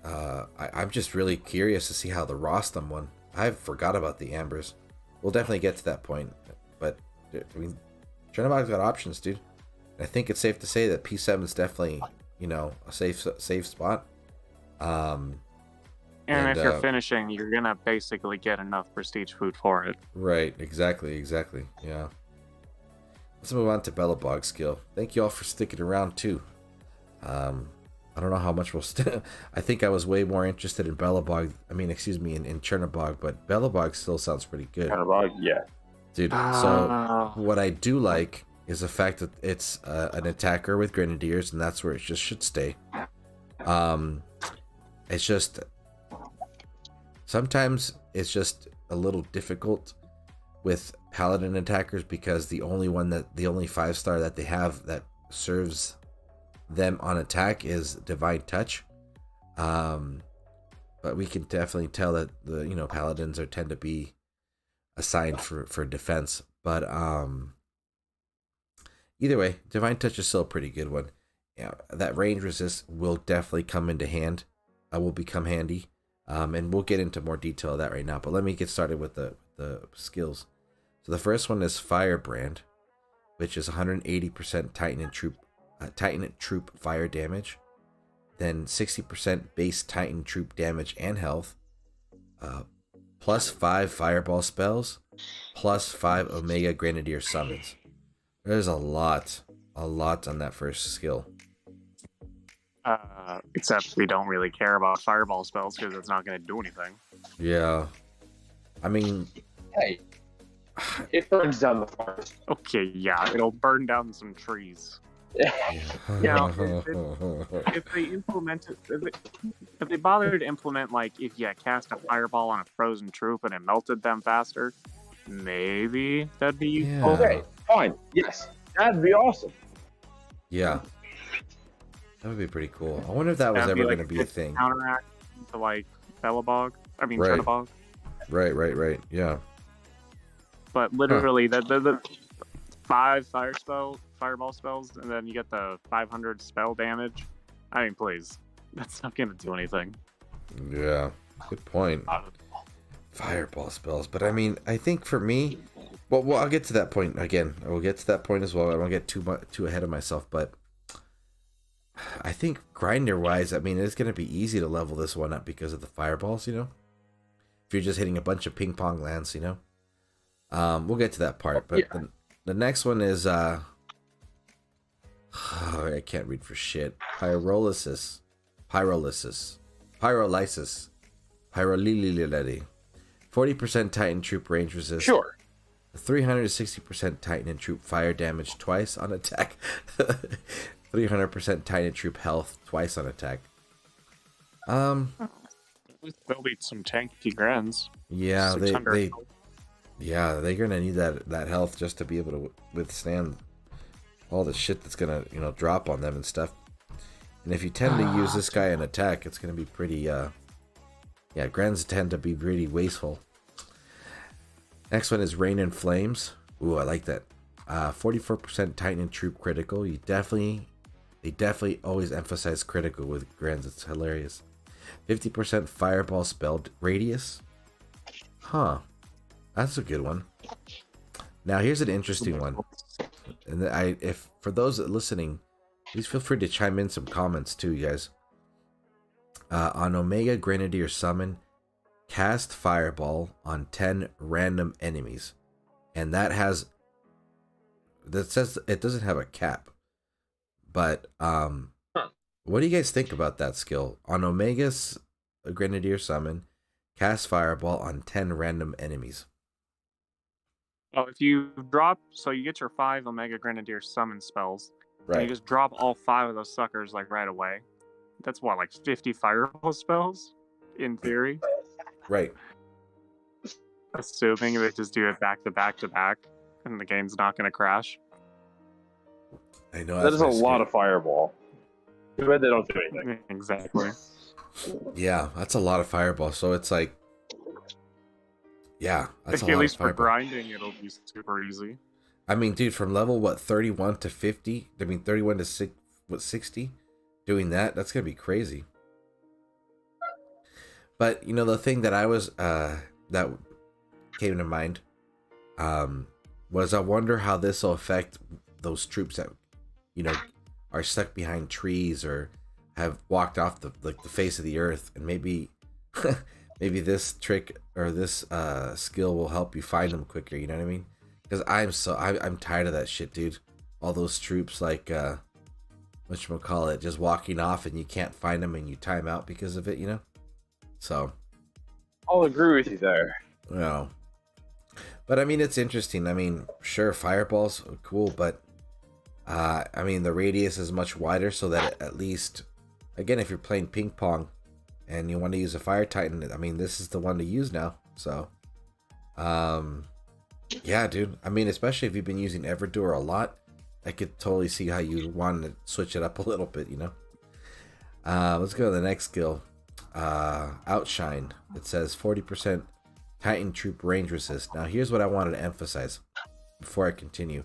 I'm just really curious to see how the Rostam one. I forgot about the Ambers. We'll definitely get to that point, but I mean, Chernabog's got options, dude. And I think it's safe to say that P7 is definitely, a safe spot. And if you're finishing, you're gonna basically get enough prestige food for it. Right, exactly. Yeah. Let's move on to Bellabog skill. Thank you all for sticking around too. I don't know how much we'll I think I was way more interested in Bellabog. I mean, excuse me, in Chernabog, but Bellabog still sounds pretty good. Chernabog, yeah. Dude, so what I do like is the fact that it's an attacker with grenadiers, and that's where it just should stay. It's just sometimes it's just a little difficult with paladin attackers, because the only 5-star that they have that serves them on attack is Divine Touch. But we can definitely tell that the paladins tend to be assigned for defense. But either way, Divine Touch is still a pretty good one. Yeah, that range resist will definitely come into hand. Will become handy. And we'll get into more detail of that right now. But let me get started with the skills. So the first one is Firebrand, which is 180% Titan and troop fire damage. Then 60% base Titan troop damage and health. Plus 5 fireball spells. Plus 5 Omega Grenadier summons. There's a lot on that first skill. Except we don't really care about fireball spells because it's not going to do anything. Yeah. I mean, hey, It burns down the forest. Okay, yeah, it'll burn down some trees. Now, if they implemented, if they bothered to implement, like, if you cast a fireball on a frozen troop and it melted them faster, maybe that'd be useful. Okay, fine. Yes, that'd be awesome. Yeah. That would be pretty cool. I wonder if that was ever going to be a thing. Counteract to, like, Bellabog. I mean, Right. Chernabog. Right. Yeah. But literally, the 5 fireball spells, and then you get the 500 spell damage. I mean, please. That's not going to do anything. Yeah. Good point. Fireball spells. But I mean, I think for me, well, I'll get to that point again. I will get to that point as well. I won't get too ahead of myself, but I think grinder-wise, I mean, it's going to be easy to level this one up because of the fireballs, you know? If you're just hitting a bunch of ping-pong lands, you know? We'll get to that part, but the next one is, I can't read for shit. Pyrolysis. 40% Titan troop range resist. Sure. 360% Titan and troop fire damage twice on attack. 300% Titan troop health twice on attack. There'll be some tanky grens. Yeah, they're gonna need that health just to be able to withstand all the shit that's gonna drop on them and stuff. And if you tend to use this guy in attack, it's gonna be pretty grens tend to be pretty wasteful. Next one is Rain and Flames. Ooh, I like that. 44% Titan and troop critical. They definitely always emphasize critical with grens. It's hilarious. 50% fireball spell radius. Huh. That's a good one. Now here's an interesting one. And if for those listening, please feel free to chime in some comments too, you guys. On Omega Grenadier Summon, cast fireball on 10 random enemies. And that says it doesn't have a cap. But what do you guys think about that skill? On Omega's Grenadier Summon, cast fireball on 10 random enemies. Oh, if you drop, so you get your 5 Omega Grenadier summon spells, and you just drop all 5 of those suckers like right away. That's what, like 50 fireball spells, in theory. Right. Assuming they just do it back to back to back, and the game's not going to crash. I know that is a lot of fireball. Too bad they don't do anything. Exactly. Yeah, that's a lot of fireball. So it's like, yeah, that's at least for grinding, it'll be super easy. I mean, dude, from level 31 to 50, I mean 31 to 60, doing that's gonna be crazy. But the thing that I was that came to mind was I wonder how this will affect those troops that are stuck behind trees or have walked off the face of the earth, and maybe maybe this trick or this skill will help you find them quicker. You know what I mean? Because I'm tired of that shit, dude. All those troops like whatchamacallit, just walking off and you can't find them and you time out because of it. So I'll agree with you there. No. But I mean, it's interesting. I mean, sure, fireballs are cool, but I mean, the radius is much wider, so that at least, again, if you're playing ping pong and you want to use a fire titan, I mean, this is the one to use now. So, yeah, dude. I mean, especially if you've been using Everdure a lot, I could totally see how you want to switch it up a little bit, Let's go to the next skill. Outshine. It says 40% Titan troop range resist. Now, here's what I wanted to emphasize before I continue.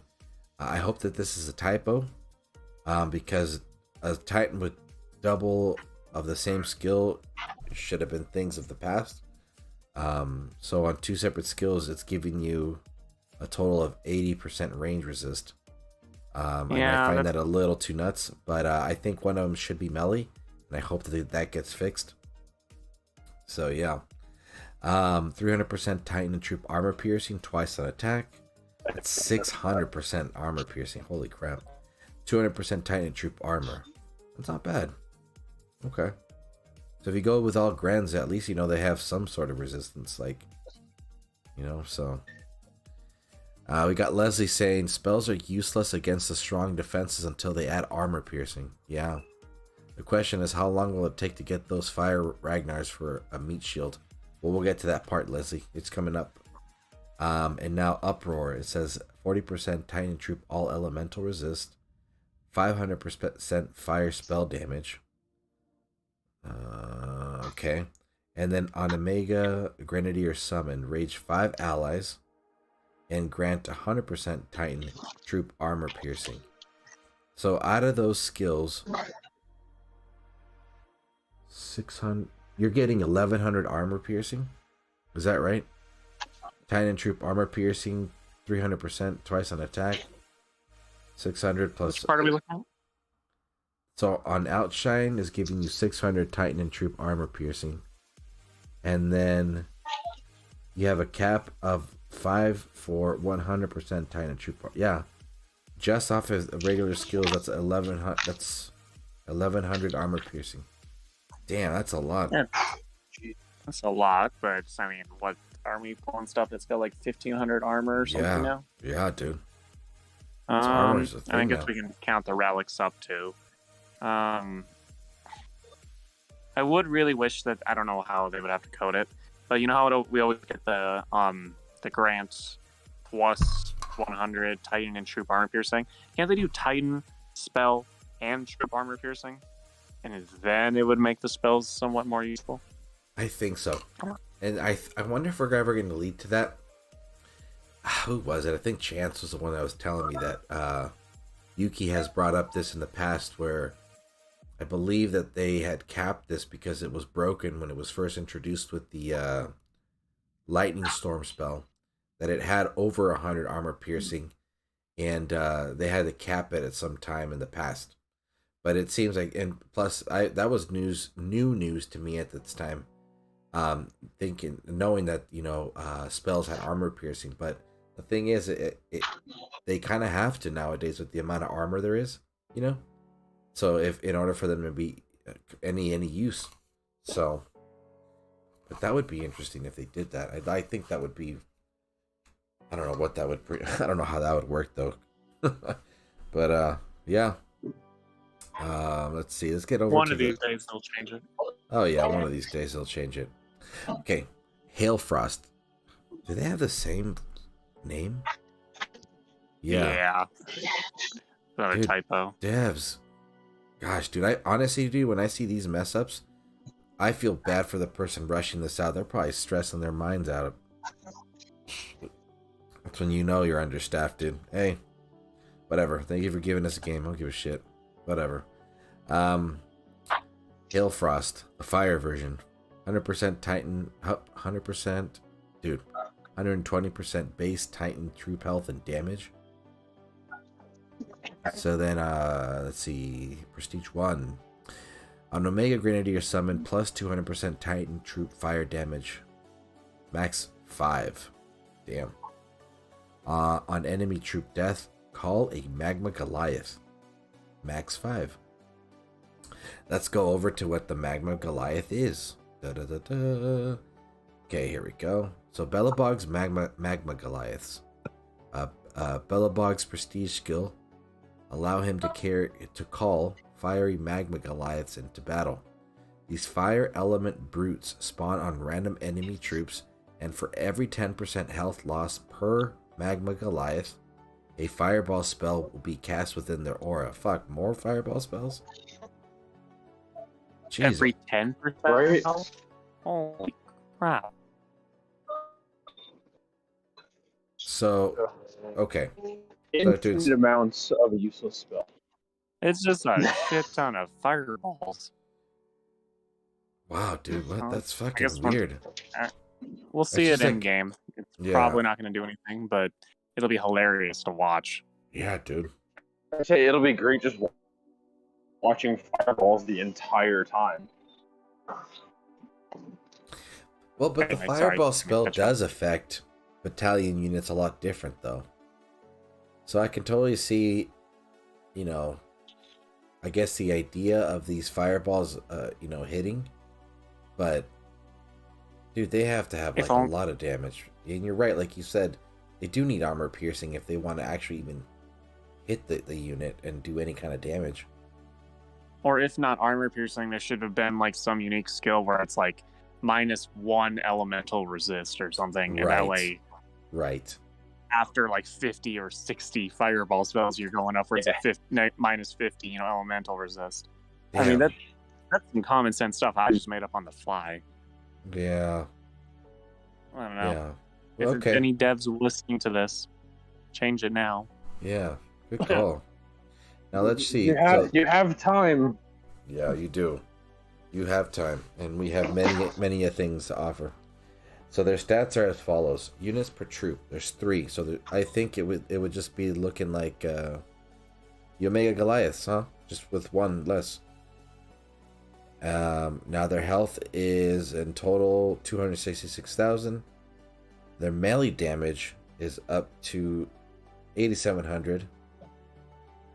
I hope that this is a typo, because a Titan with double of the same skill should have been things of the past. So on 2 separate skills, it's giving you a total of 80% range resist. And I find that a little too nuts, but I think one of them should be melee, and I hope that gets fixed. So yeah, 300% Titan and troop armor piercing twice on attack. That's 600% armor piercing. Holy crap! 200% Titan and troop armor. That's not bad. Okay. So if you go with all Grens, at least they have some sort of resistance, so. We got Leslie saying spells are useless against the strong defenses until they add armor piercing. Yeah. The question is, how long will it take to get those fire Ragnars for a meat shield? Well, we'll get to that part, Leslie. It's coming up. And now Uproar. It says 40% Titan Troop all elemental resist, 500% fire spell damage. Okay. And then on Omega Grenadier Summon, rage 5 allies and grant 100% Titan Troop armor piercing. So out of those skills, 600, you're getting 1100 armor piercing. Is that right? Titan Troop armor piercing, 300% twice on attack. 600 plus. Which part are we looking at? So on Outshine is giving you 600 Titan and Troop armor piercing. And then you have a cap of 5 for 100% Titan and Troop. Yeah. Just off of regular skills, that's 1100. That's 1100 armor piercing. Damn, that's a lot. Yeah. That's a lot, but I mean, what army pulling stuff that's got like 1500 armor or something now? Yeah, dude. I guess we can count the relics up too. I would really wish that, I don't know how they would have to code it, but you know how we always get the grants plus 100 Titan and Troop armor piercing? Can't they do Titan spell and Troop armor piercing? And then it would make the spells somewhat more useful? I think so. And I wonder if we're ever going to lead to that. Who was it? I think Chance was the one that was telling me that Yuki has brought up this in the past, where I believe that they had capped this because it was broken when it was first introduced with the Lightning Storm spell, that it had over 100 armor piercing, and they had to cap it at some time in the past. But it seems like, and plus that was new news to me at this time. Knowing that, spells had armor piercing, but the thing is, they kind of have to nowadays with the amount of armor there is, so if in order for them to be any use. So, but that would be interesting if they did that. I think that would be, I don't know what that would I don't know how that would work though. But yeah. Let's see, let's get over one of these days they'll change it. Oh yeah, one of these days they'll change it. Okay, Hailfrost. Do they have the same name? Yeah. Not a typo. Devs. Gosh, dude, I honestly, when I see these mess ups, I feel bad for the person rushing this out. They're probably stressing their minds out. That's when you know you're understaffed, dude. Hey, whatever. Thank you for giving us a game. I don't give a shit. Whatever. Hailfrost, the fire version. 100% Titan, 100%, dude, 120% base Titan troop health and damage. So then, let's see, Prestige 1. On Omega Grenadier Summon, plus 200% Titan troop fire damage. Max 5. Damn. On enemy troop death, call a Magma Goliath. Max 5. Let's go over to what the Magma Goliath is. Okay, here we go. So Bellabog's Magma Goliaths. Bellabog's prestige skill allow him to call fiery Magma Goliaths into battle. These fire element brutes spawn on random enemy troops, and for every 10% health loss per Magma Goliath, a fireball spell will be cast within their aura. Fuck, more fireball spells? Jeez. Every 10%? Right? Holy crap. So, okay. Infinite amounts of a useless spell. It's just a shit ton of fireballs. Wow, dude, what? That's fucking weird. We'll see it in game. It's probably not going to do anything, but it'll be hilarious to watch. Yeah, dude. I say it'll be great just watching fireballs the entire time. Well, but the fireball spell does affect battalion units a lot different, though. So I can totally see, I guess the idea of these fireballs, hitting. But, dude, they have to have, a lot of damage. And you're right, like you said, They do need armor piercing if they want to actually even hit the unit and do any kind of damage. Or if not armor piercing, there should have been like some unique skill where it's like -1 elemental resist or something, and that way, right, after like 50 or 60 fireball spells, you're going upwards of -50, elemental resist. Yeah. I mean, that's some common sense stuff I just made up on the fly. Yeah. I don't know. Yeah. If Okay. there's any devs listening to this, change it now. Yeah. Good call. Now let's see. You have time. Yeah, you do. You have time, and we have many things to offer. So their stats are as follows: units per troop. There's 3, so I think it would just be looking like the Omega Goliaths, huh? Just with 1 less. Now their health is in total 266,000. Their melee damage is up to 8,700.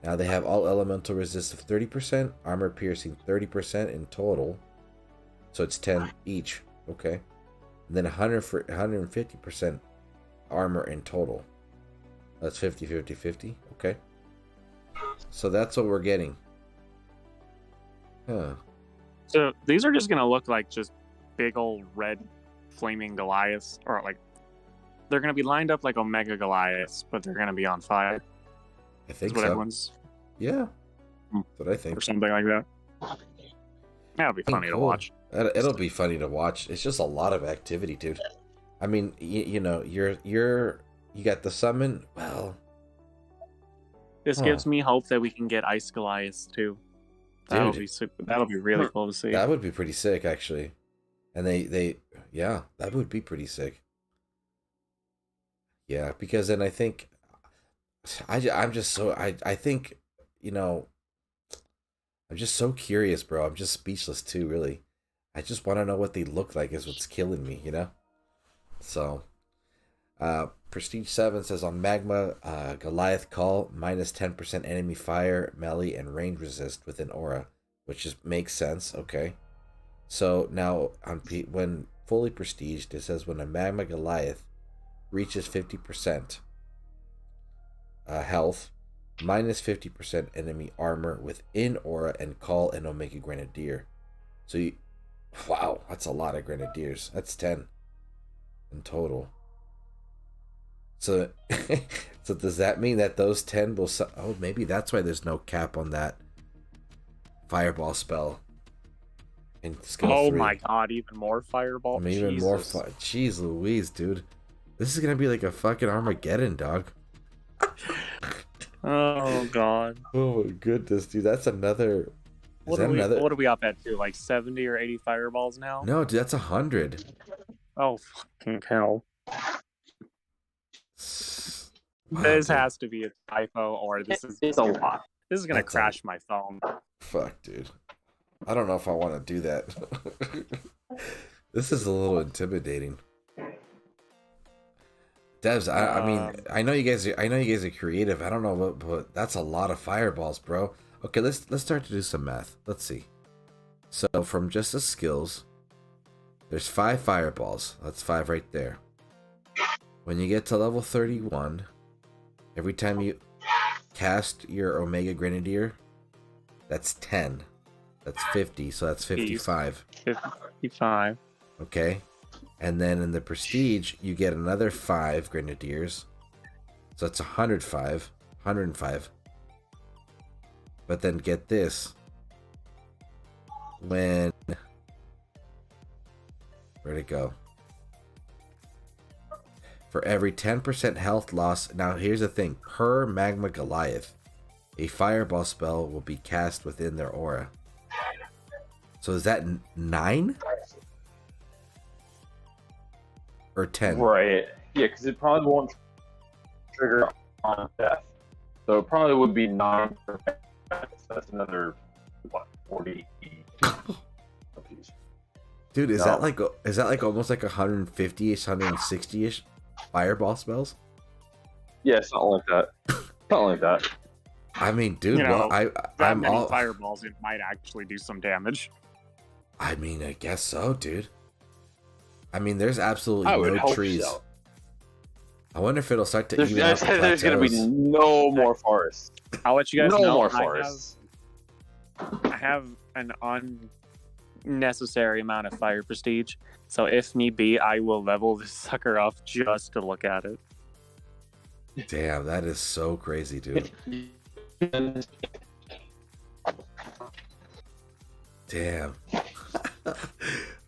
Now they have all elemental resist of 30%, armor piercing 30% in total. So it's 10 each. Okay. And then 150% armor in total. That's 50. Okay. So that's what we're getting. Huh. So these are just going to look like just big old red flaming Goliaths, or like they're going to be lined up like Omega Goliaths, but they're going to be on fire. I think what so. Everyone's... Yeah. That's what I think. Or something like that. That'll be funny to watch. It'll be funny to watch. It's just a lot of activity, dude. I mean, you know, you got the summon. Well, this gives me hope that we can get Ice Goliaths too. That'll be really cool to see. That would be pretty sick, actually. And yeah, that would be pretty sick. Yeah, because then I think I'm just so I think, you know, I'm just so curious, bro. I'm just speechless too, really. I just want to know what they look like is what's killing me, you know? So, Prestige 7 says on Magma, Goliath Call, -10% enemy fire, melee, and range resist within aura, which just makes sense, okay? So now, when fully prestiged, it says when a Magma Goliath reaches 50% health, -50% enemy armor within aura, and call an Omega Grenadier. So wow, that's a lot of Grenadiers. That's 10 in total. So, so does that mean that those 10 will... Oh, maybe that's why there's no cap on that fireball spell in skill 3. My god, even more fireball? I mean, even more... Jeez Louise, dude. This is going to be like a fucking Armageddon, dog. Oh, god. Oh, my goodness, dude. That's another... What are we up at, too? Like 70 or 80 fireballs now? No, dude, that's 100. Oh, fucking hell. Wow, this dude. Has to be a typo, or this is a lot. This is going to crash my phone. Fuck, dude. I don't know if I want to do that. This is a little intimidating. Devs, I mean, I know you guys are creative. I don't know but that's a lot of fireballs, bro. Okay, let's start to do some math. Let's see. So from just the skills, there's 5 fireballs. That's 5 right there. When you get to level 31, every time you cast your Omega Grenadier, that's 10. That's 50, so that's 55. 55. Okay. And then in the Prestige, you get another 5 Grenadiers. So that's 105. But then get this. Where'd it go? For every 10% health loss. Now here's the thing. Per Magma Goliath, a fireball spell will be cast within their aura. So is that 9? Or 10? Right. Yeah, because it probably won't trigger on death. So it probably would be 9 per death. So that's another, 40 Dude, is that like almost like 150-ish, 160-ish fireball spells? Yeah, something like that. Something like that. I mean, dude, I'm many all fireballs. It might actually do some damage. I mean, I guess so, dude. I mean, there's absolutely I would no hope trees. so. I wonder if it'll start to There's, even out the there's gonna be plateaus. no more forests. I'll let you guys No know. more forests. I have an unnecessary amount of fire prestige, so if need be, I will level this sucker off just to look at it. Damn, that is so crazy, dude. Damn.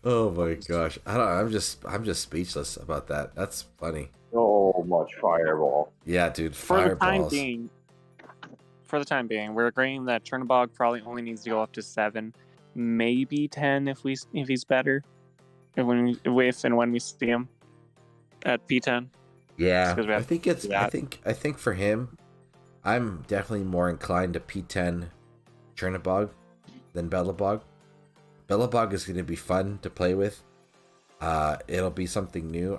Oh my gosh. I'm just speechless about that. That's funny. So much fireball. Yeah, dude, For the fireballs. time being, we're agreeing that Chernabog probably only needs to go up to 7, maybe 10 if he's better. If and when we see him at P10. Yeah. Just 'cause we have I think to it's do I that. think for him, I'm definitely more inclined to P10 Chernabog than Bellabog. Bellabog is going to be fun to play with. It'll be something new.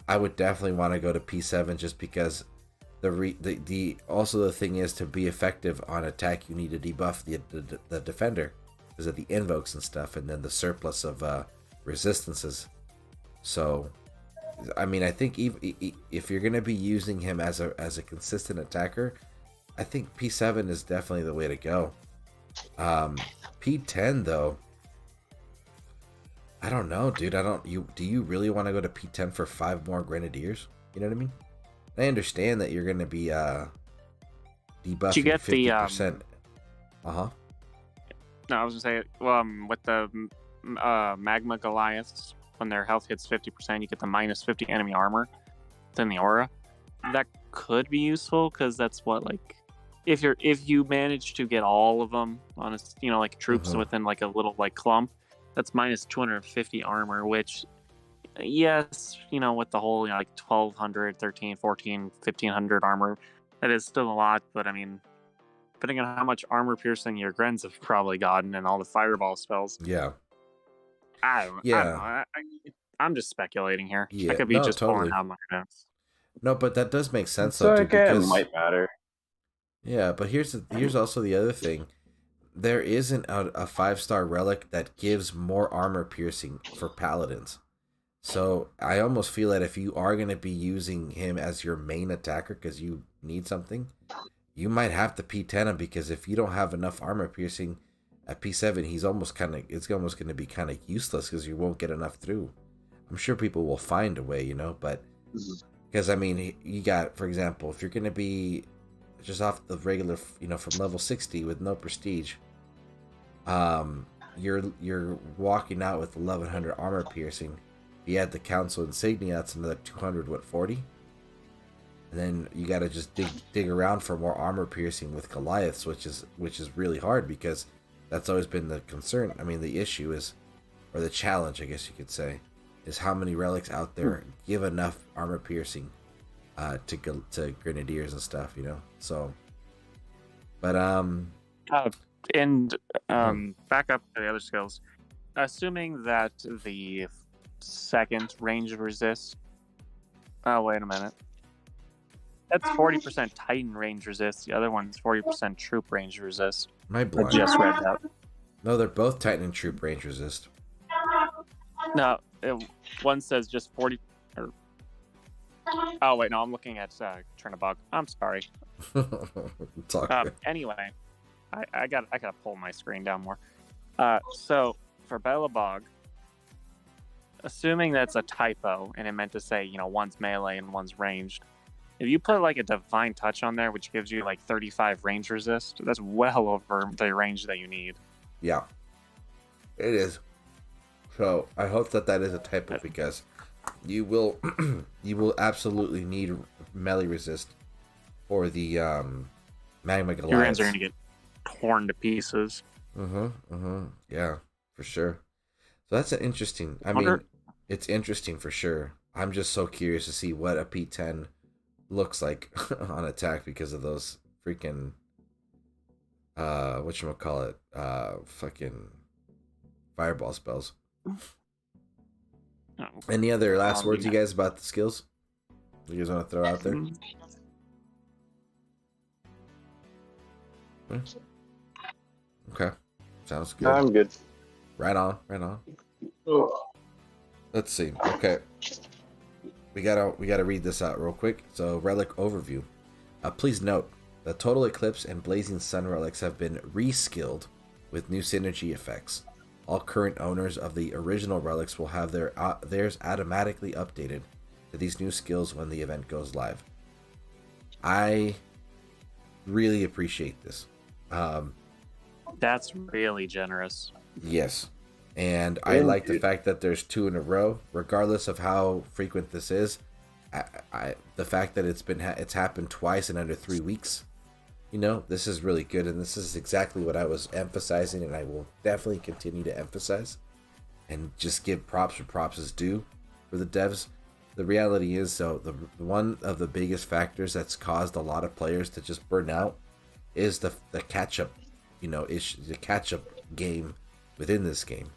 I would definitely want to go to P7 just because also the thing is, to be effective on attack, you need to debuff the defender because of the invokes and stuff, and then the surplus of resistances. So, I mean, I think if you're gonna be using him as a consistent attacker, I think P7 is definitely the way to go. P10 though, I don't know, dude. Do you really want to go to P10 for 5 more grenadiers? You know what I mean? I understand that you're gonna be debuffing You get 50%. No, I was gonna say, with the magma Goliaths, when their health hits 50%, you get the minus 50 enemy armor. Then the aura. That could be useful because that's what, like, if you manage to get all of them on a, like troops within like a little like clump, that's minus 250 armor, which, yes, with the whole like 1200, 13, 14, 1500 armor, that is still a lot. But I mean, depending on how much armor piercing your Grens have probably gotten and all the fireball spells. Yeah. I don't know. I'm just speculating here. Yeah, I could be just totally. pulling out my Grens. No, but that does make sense So though, dude, again, because it might matter. yeah, but here's also the other thing. There isn't a 5-star relic that gives more armor piercing for paladins. So I almost feel that if you are going to be using him as your main attacker because you need something, you might have to P10 him, because if you don't have enough armor piercing at P7, it's almost going to be kind of useless because you won't get enough through. I'm sure people will find a way, but because I mean, you got, for example, if you're going to be just off the regular, from level 60 with no prestige, you're walking out with 1100 armor piercing. If you add the council insignia, that's another 240. And then you got to just dig around for more armor piercing with Goliaths, which is really hard because that's always been the concern. I mean, the issue is, or the challenge, I guess you could say, is how many relics out there give enough armor piercing to grenadiers and stuff, So, but back up to the other skills. Assuming that the second range of resist. Oh, wait a minute. That's 40% Titan range resist. The other one's 40% troop range resist. My blind. I just read that. No, they're both Titan and troop range resist. No, one says just 40. Oh wait, no, I'm looking at Chernabog. I'm sorry. Anyway, I gotta pull my screen down more. So for Bellabog, assuming that's a typo and it meant to say one's melee and one's ranged, if you put like a divine touch on there, which gives you like 35 range resist, that's well over the range that you need. Yeah, it is. So I hope that is a typo, because you will absolutely need melee resist for the magma Goliaths. Your hands are gonna get torn to pieces. Yeah, for sure. So that's an interesting. It's interesting for sure. I'm just so curious to see what a P10 looks like on attack because of those freaking whatchamacallit, fucking fireball spells. Any other last words, you guys, about the skills you guys want to throw out there? Okay, sounds good. I'm good. Right on. Ugh. Let's see. Okay, we gotta read this out real quick. So Relic overview. Please note, the Total Eclipse and Blazing Sun relics have been reskilled with new synergy effects. All current owners of the original relics will have theirs automatically updated to these new skills when the event goes live. I really appreciate this. That's really generous. Yes. And I like the fact that there's 2 in a row, regardless of how frequent this is. The fact that it's happened twice in under 3 weeks, this is really good, and this is exactly what I was emphasizing, and I will definitely continue to emphasize, and just give props where props is due for the devs. The reality is, though, one of the biggest factors that's caused a lot of players to just burn out is the catch-up, the catch-up game within this game.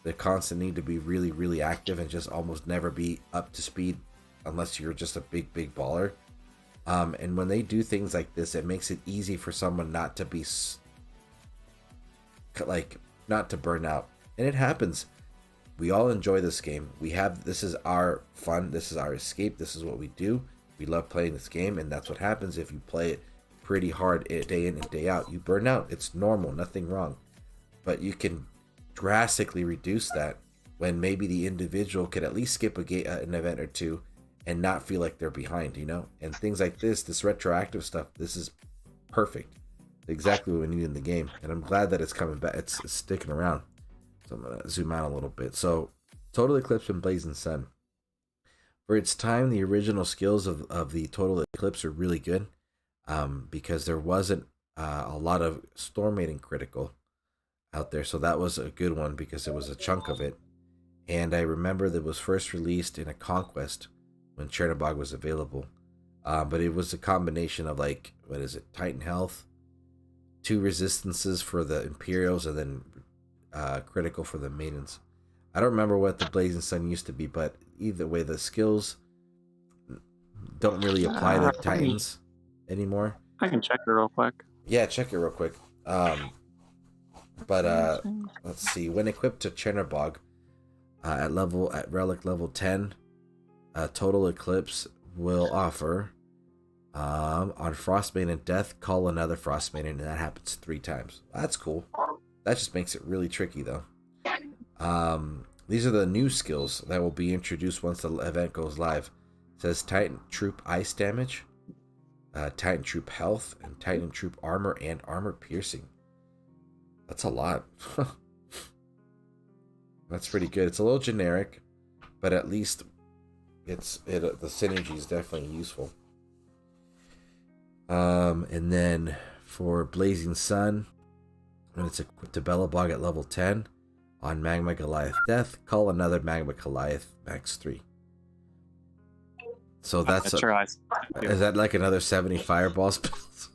The constant need to be really, really active and just almost never be up to speed unless you're just a big, big baller. And when they do things like this, it makes it easy for someone not to be not to burn out. And it happens. We all enjoy this game. This is our fun. This is our escape. This is what we do. We love playing this game, and that's what happens if you play it pretty hard day in and day out. You burn out. It's normal. Nothing wrong. But you can drastically reduce that when maybe the individual could at least skip an event or two and not feel like they're behind, and things like this retroactive stuff. This is perfect, exactly what we need in the game, and I'm glad that it's coming back. It's sticking around. So I'm gonna zoom out a little bit. So Total Eclipse and Blazing Sun, for its time, the original skills of the Total Eclipse are really good, because there wasn't a lot of Storm and Critical out there, so that was a good one because it was a chunk of it. And I remember that it was first released in a Conquest when Chernabog was available, but it was a combination of Titan Health, 2 resistances for the Imperials, and then critical for the Maidens. I don't remember what the Blazing Sun used to be, but either way, the skills don't really apply to Titans anymore. I can check it real quick. Yeah, check it real quick. But let's see. When equipped to Chernabog at Relic level 10, Total Eclipse will offer on Frostbane and Death, call another Frostbane, and that happens 3 times. That's cool. That just makes it really tricky, though. These are the new skills that will be introduced once the event goes live. It says Titan Troop Ice Damage, Titan Troop Health, and Titan Troop Armor and Armor Piercing. That's a lot. That's pretty good. It's a little generic, but at least the synergy is definitely useful. And then for Blazing Sun, when it's equipped to Bellabog at level 10, on Magma Goliath Death, call another Magma Goliath max 3. So that's is that like another 70 fireball spells?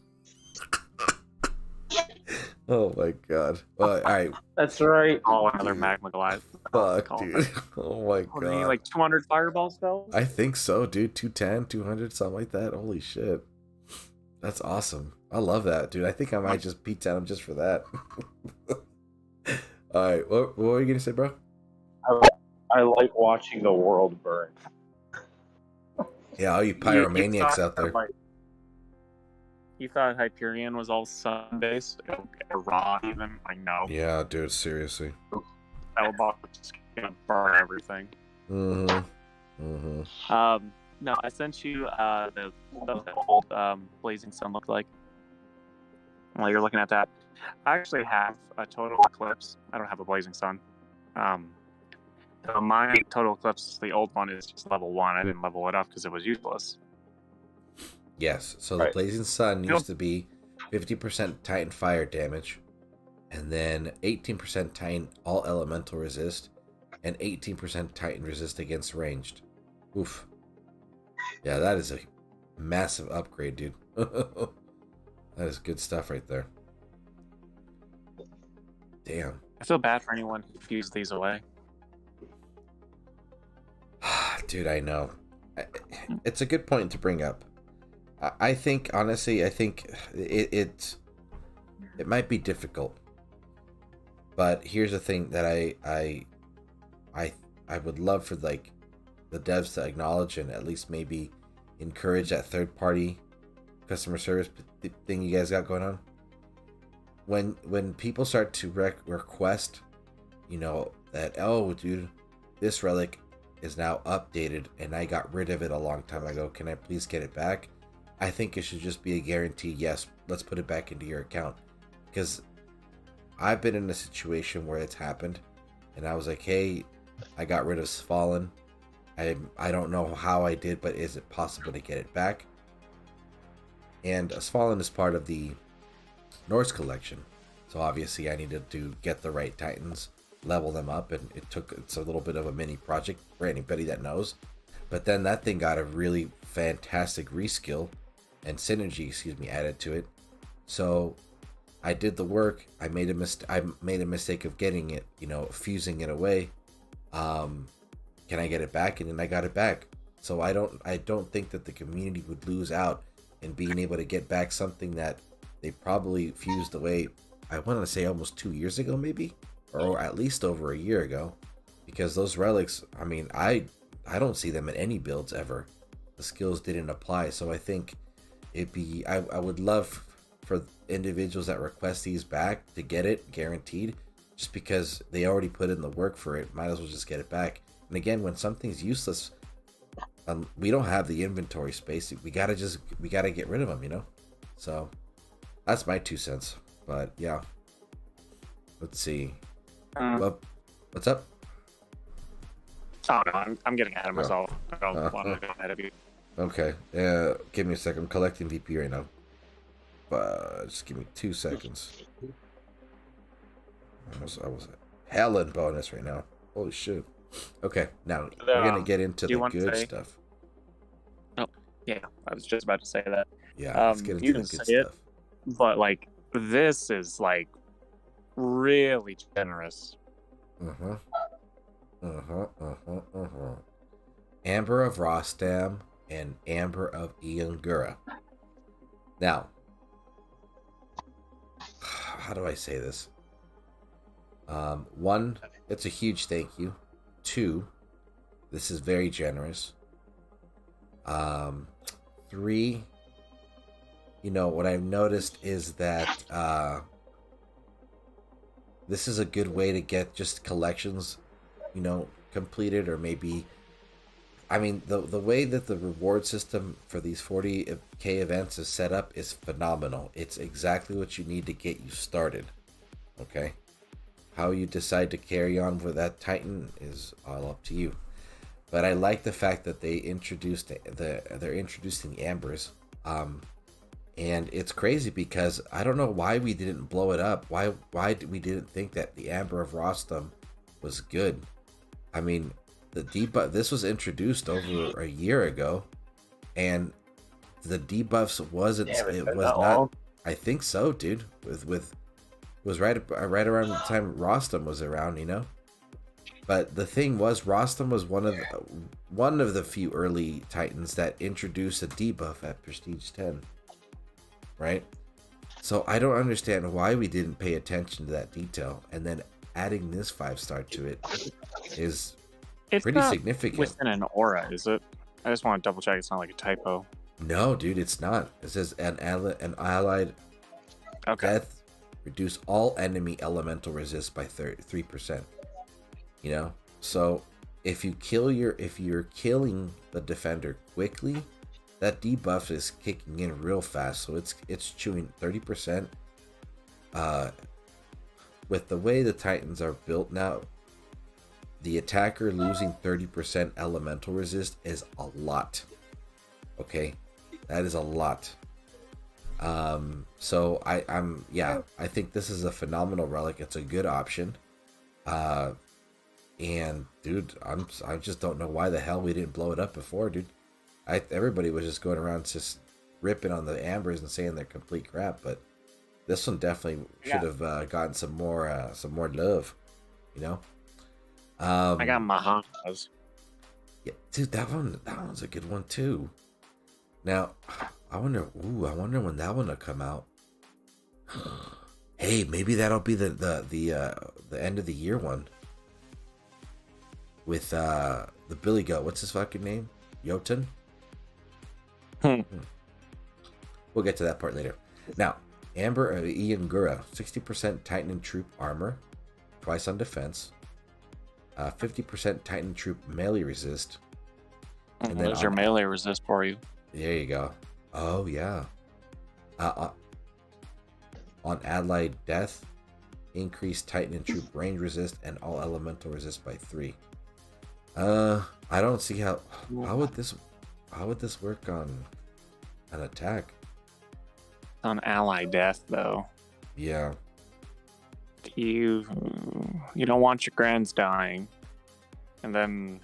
Oh my god. Well, alright. That's right. Oh, another Magma Goliath. Fuck, dude. Oh my god. Do you need like 200 fireball spells? I think so, dude. 210, 200, something like that. Holy shit. That's awesome. I love that, dude. I think I might just beat down him just for that. Alright, what were you gonna say, bro? I like watching the world burn. Yeah, all you pyromaniacs out there. You thought Hyperion was all sun-based? Raw, even? No. Yeah, dude, seriously. Bellabog was just gonna burn everything. No, I sent you the old Blazing Sun looked like. While you're looking at that, I actually have a Total Eclipse. I don't have a Blazing Sun. So my Total Eclipse, the old one, is just level 1. I didn't level it up because it was useless. Yes, so the Blazing Sun used to be 50% Titan Fire damage, and then 18% Titan All Elemental Resist, and 18% Titan Resist against ranged. Oof. Yeah, that is a massive upgrade, dude. That is good stuff right there. Damn. I feel bad for anyone who fused these away. Dude, I know. It's a good point to bring up. I think, honestly, it might be difficult. But here's the thing that I would love for, like, the devs to acknowledge and at least maybe encourage that third-party customer service thing you guys got going on. When people start to request, you know, that, oh, dude, this relic is now updated and I got rid of it a long time ago, can I please get it back? I think it should just be a guarantee, yes, let's put it back into your account. Because I've been in a situation where it's happened and I was like, hey, I got rid of Fallen. I don't know how I did, but is it possible to get it back? And Fallen is part of the Norse collection, so obviously I needed to get the right Titans, level them up, and it's a little bit of a mini project for anybody that knows. But then that thing got a really fantastic reskill and synergy, added to it. So I did the work. I made a mistake of getting it, you know, fusing it away. Can I get it back? And then I got it back. So I don't think that the community would lose out in being able to get back something that they probably fused away, I want to say almost 2 years ago, maybe, or at least over a year ago, because those relics, I mean, I don't see them in any builds ever. The skills didn't apply. So I think I would love for individuals that request these back to get it guaranteed, just because they already put in the work for it. Might as well just get it back. And again, when something's useless, we don't have the inventory space. We gotta get rid of them, you know. So that's my 2 cents. But yeah, let's see. What's up? Oh no, I'm getting ahead of myself. I don't want to go ahead of you. Okay, give me a second. I'm collecting VP right now. Just give me 2 seconds. I was hell in bonus right now. Holy shit. Okay, now we're gonna get into the good stuff. Oh, yeah, I was just about to say that. Yeah, let's get into you the can good say stuff. It, but like this is like really generous. Amber of Rostam and Amber of Iangura. Now, how do I say this? 1, it's a huge thank you. 2, this is very generous. 3, you know, what I've noticed is that this is a good way to get just collections, you know, completed, or maybe, I mean, the way that the reward system for these 40k events is set up is phenomenal. It's exactly what you need to get you started. Okay? How you decide to carry on with that Titan is all up to you. But I like the fact that they introduced they're introducing the Ambers. And it's crazy because I don't know why we didn't blow it up. Why we didn't think that the Amber of Rostam was good. I mean, the debuff, this was introduced over a year ago, and the debuffs wasn't. It was not. Long. I think so, dude. It was right around the time Rostam was around, you know. But the thing was, Rostam was one of the few early Titans that introduced a debuff at Prestige 10, right? So I don't understand why we didn't pay attention to that detail, and then adding this 5-star to it is pretty significant. Within an aura, is it? I just want to double check. It's not like a typo. No, dude, it's not. It says an allied death reduce all enemy elemental resist by 3%. You know, so if you're killing the defender quickly, that debuff is kicking in real fast. So it's chewing 30%. With the way the Titans are built now, the attacker losing 30% elemental resist is a lot. Okay, that is a lot. So I think this is a phenomenal relic. It's a good option. And dude, I just don't know why the hell we didn't blow it up before, dude. Everybody was just going around just ripping on the Ambers and saying they're complete crap, but this one definitely should have gotten some more love, you know. I got Mahanas. Yeah, dude, that one's a good one too. Now, I wonder when that one will come out. Hey, maybe that'll be the end of the year one. with the Billy Goat. What's his fucking name? Jotun? We'll get to that part later. Now, Amber Iangura, 60% Titan and Troop armor, twice on defense, 50% Titan Troop melee resist. And then there's your melee resist for you. There you go. Oh, yeah. On allied death, increase Titan and Troop range resist and all elemental resist by 3. I don't see how would this work on an attack? On ally death, though. Yeah. You don't want your grands dying, and then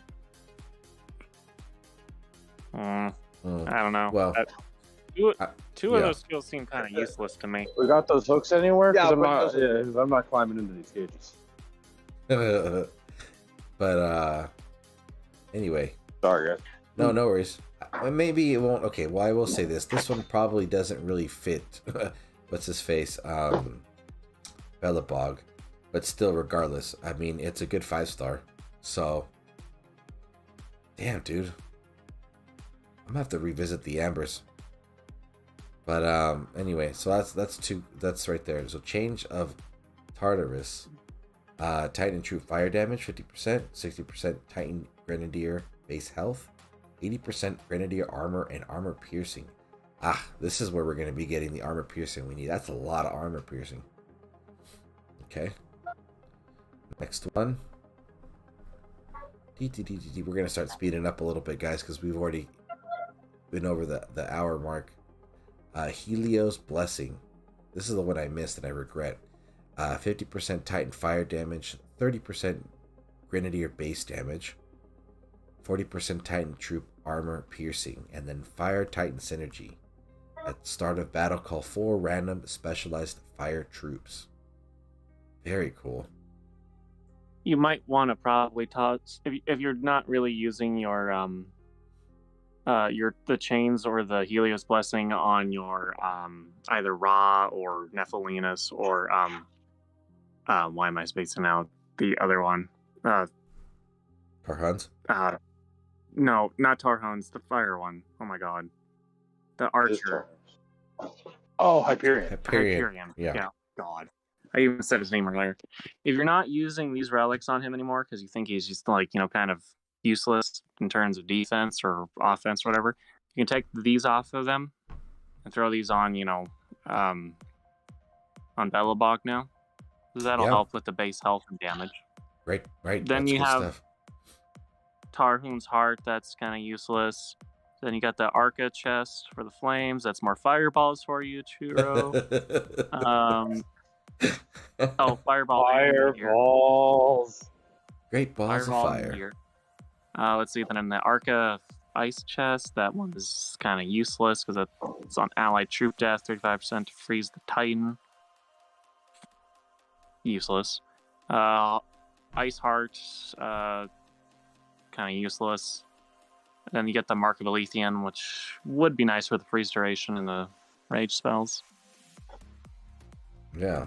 I don't know. Well, two of those skills seem kind of useless to me. We got those hooks anywhere? Because I'm not climbing into these cages. But anyway. Sorry, guys. No worries. Maybe it won't. Okay, well, I will say this. This one probably doesn't really fit. What's his face? Bellabog. But still, regardless, I mean, it's a good 5-star. So, damn, dude. I'm gonna have to revisit the Ambers. But anyway, so that's two. That's right there. So change of Tartarus. Titan Troop fire damage 50%, 60% Titan Grenadier base health, 80% Grenadier armor and armor piercing. This is where we're going to be getting the armor piercing we need. That's a lot of armor piercing. Okay. Next one. We're going to start speeding up a little bit, guys, because we've already been over the hour mark. Helios Blessing. This is the one I missed and I regret. 50% Titan fire damage, 30% Grenadier base damage, 40% Titan troop armor piercing, and then Fire Titan synergy. At the start of battle, call 4 random specialized fire troops. Very cool. You might want to probably toss if you're not really using your the chains or the Helios Blessing on your either Ra or Nephilinus or why am I spacing out the other one? Tarhuns? No, not Tarhuns, the fire one. Oh my god. The archer. Oh, Hyperion. Hyperion. Yeah. God. I even said his name earlier. If you're not using these relics on him anymore because you think he's just like, kind of useless in terms of defense or offense or whatever, you can take these off of them and throw these on, on Bellabog now. That'll help with the base health and damage. Right. Then that's you have stuff. Tarhun's Heart, that's kind of useless. Then you got the Arca chest for the flames. That's more fireballs for you, Churro. Fireballs. Great balls of fire. Let's see. Then in the Arca ice chest, that one is kind of useless because it's on allied troop death. 35% to freeze the Titan. Useless. Ice Heart, kind of useless. Then you get the Mark of Alethian, which would be nice for the freeze duration and the rage spells. Yeah.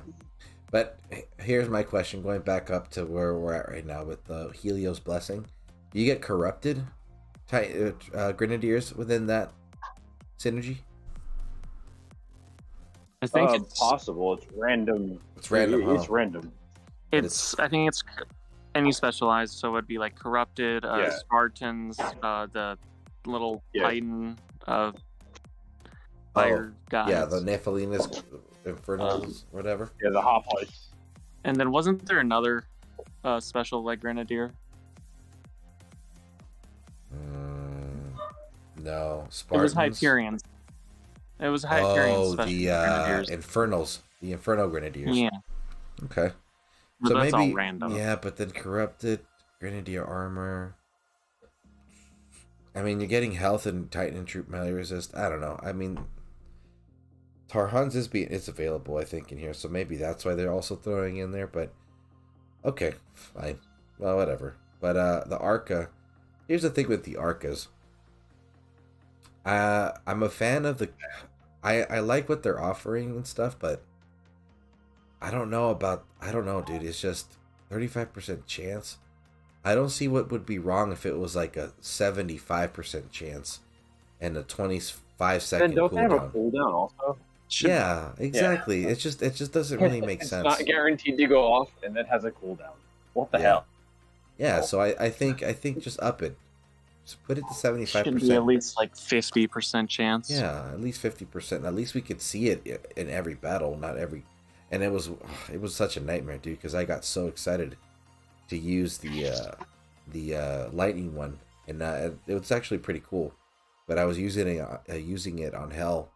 But here's my question, going back up to where we're at right now with the Helios Blessing. Do you get corrupted Grenadiers within that synergy? I think it's possible. It's random. It's random. It's random. I think it's any specialized, so it'd be like corrupted, Spartans, the little Titan fire guys. Yeah, the Nephilinus Infernals, whatever. Yeah, the hoplites. And then wasn't there another special like Grenadier? No, Spartans. It was Hyperions. It was Hyperion special Grenadiers. Infernals, the Inferno Grenadiers. Yeah. Okay. But So that's maybe all random. Yeah, but then corrupted Grenadier armor. I mean, you're getting health and Titan and troop melee resist. I don't know. I mean, Tarhuns is available, I think, in here, so maybe that's why they're also throwing in there. But okay, fine. Well, whatever. But the Arca. Here's the thing with the Arcas. I'm a fan of the. I like what they're offering and stuff, but I don't know, dude. It's just 35% chance. I don't see what would be wrong if it was like a 75% chance and a 25-second Then don't they have a cooldown. cooldown also? Yeah, exactly. It just doesn't really make sense. It's not guaranteed to go off, and it has a cooldown. What the hell? Yeah, so I think just up it. Just put it to 75%. Should be at least like 50% chance. Yeah, at least 50%. At least we could see it in every battle, not every. And it was such a nightmare, dude, because I got so excited to use the lightning one, and it was actually pretty cool. But I was using it on Hell,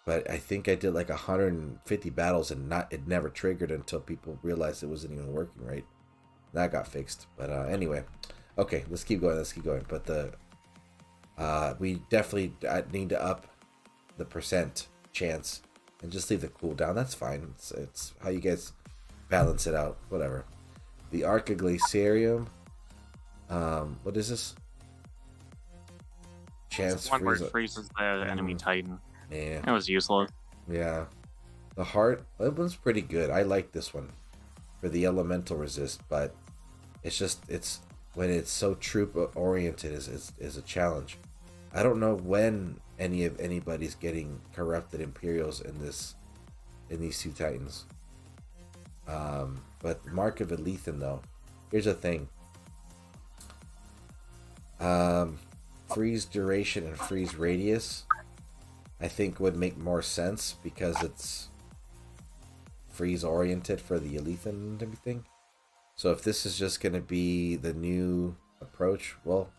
but I think I did like 150 battles, and it never triggered until people realized it wasn't even working right. That got fixed. But anyway, okay, let's keep going. But we definitely need to up the percent chance and just leave the cooldown. That's fine. It's how you guys balance it out. Whatever. The Arca Glaciarium. What is this? Chance one where it freezes the enemy Titan. Yeah. It was useless. Yeah. The Heart. That one's pretty good. I like this one for the elemental resist, but it's when it's so troop oriented is a challenge. I don't know when anybody's getting corrupted Imperials in these two Titans. But Mark of Alethan though, here's the thing. Freeze duration and freeze radius I think would make more sense because it's freeze oriented for the Alethan and everything. So if this is just going to be the new approach, well,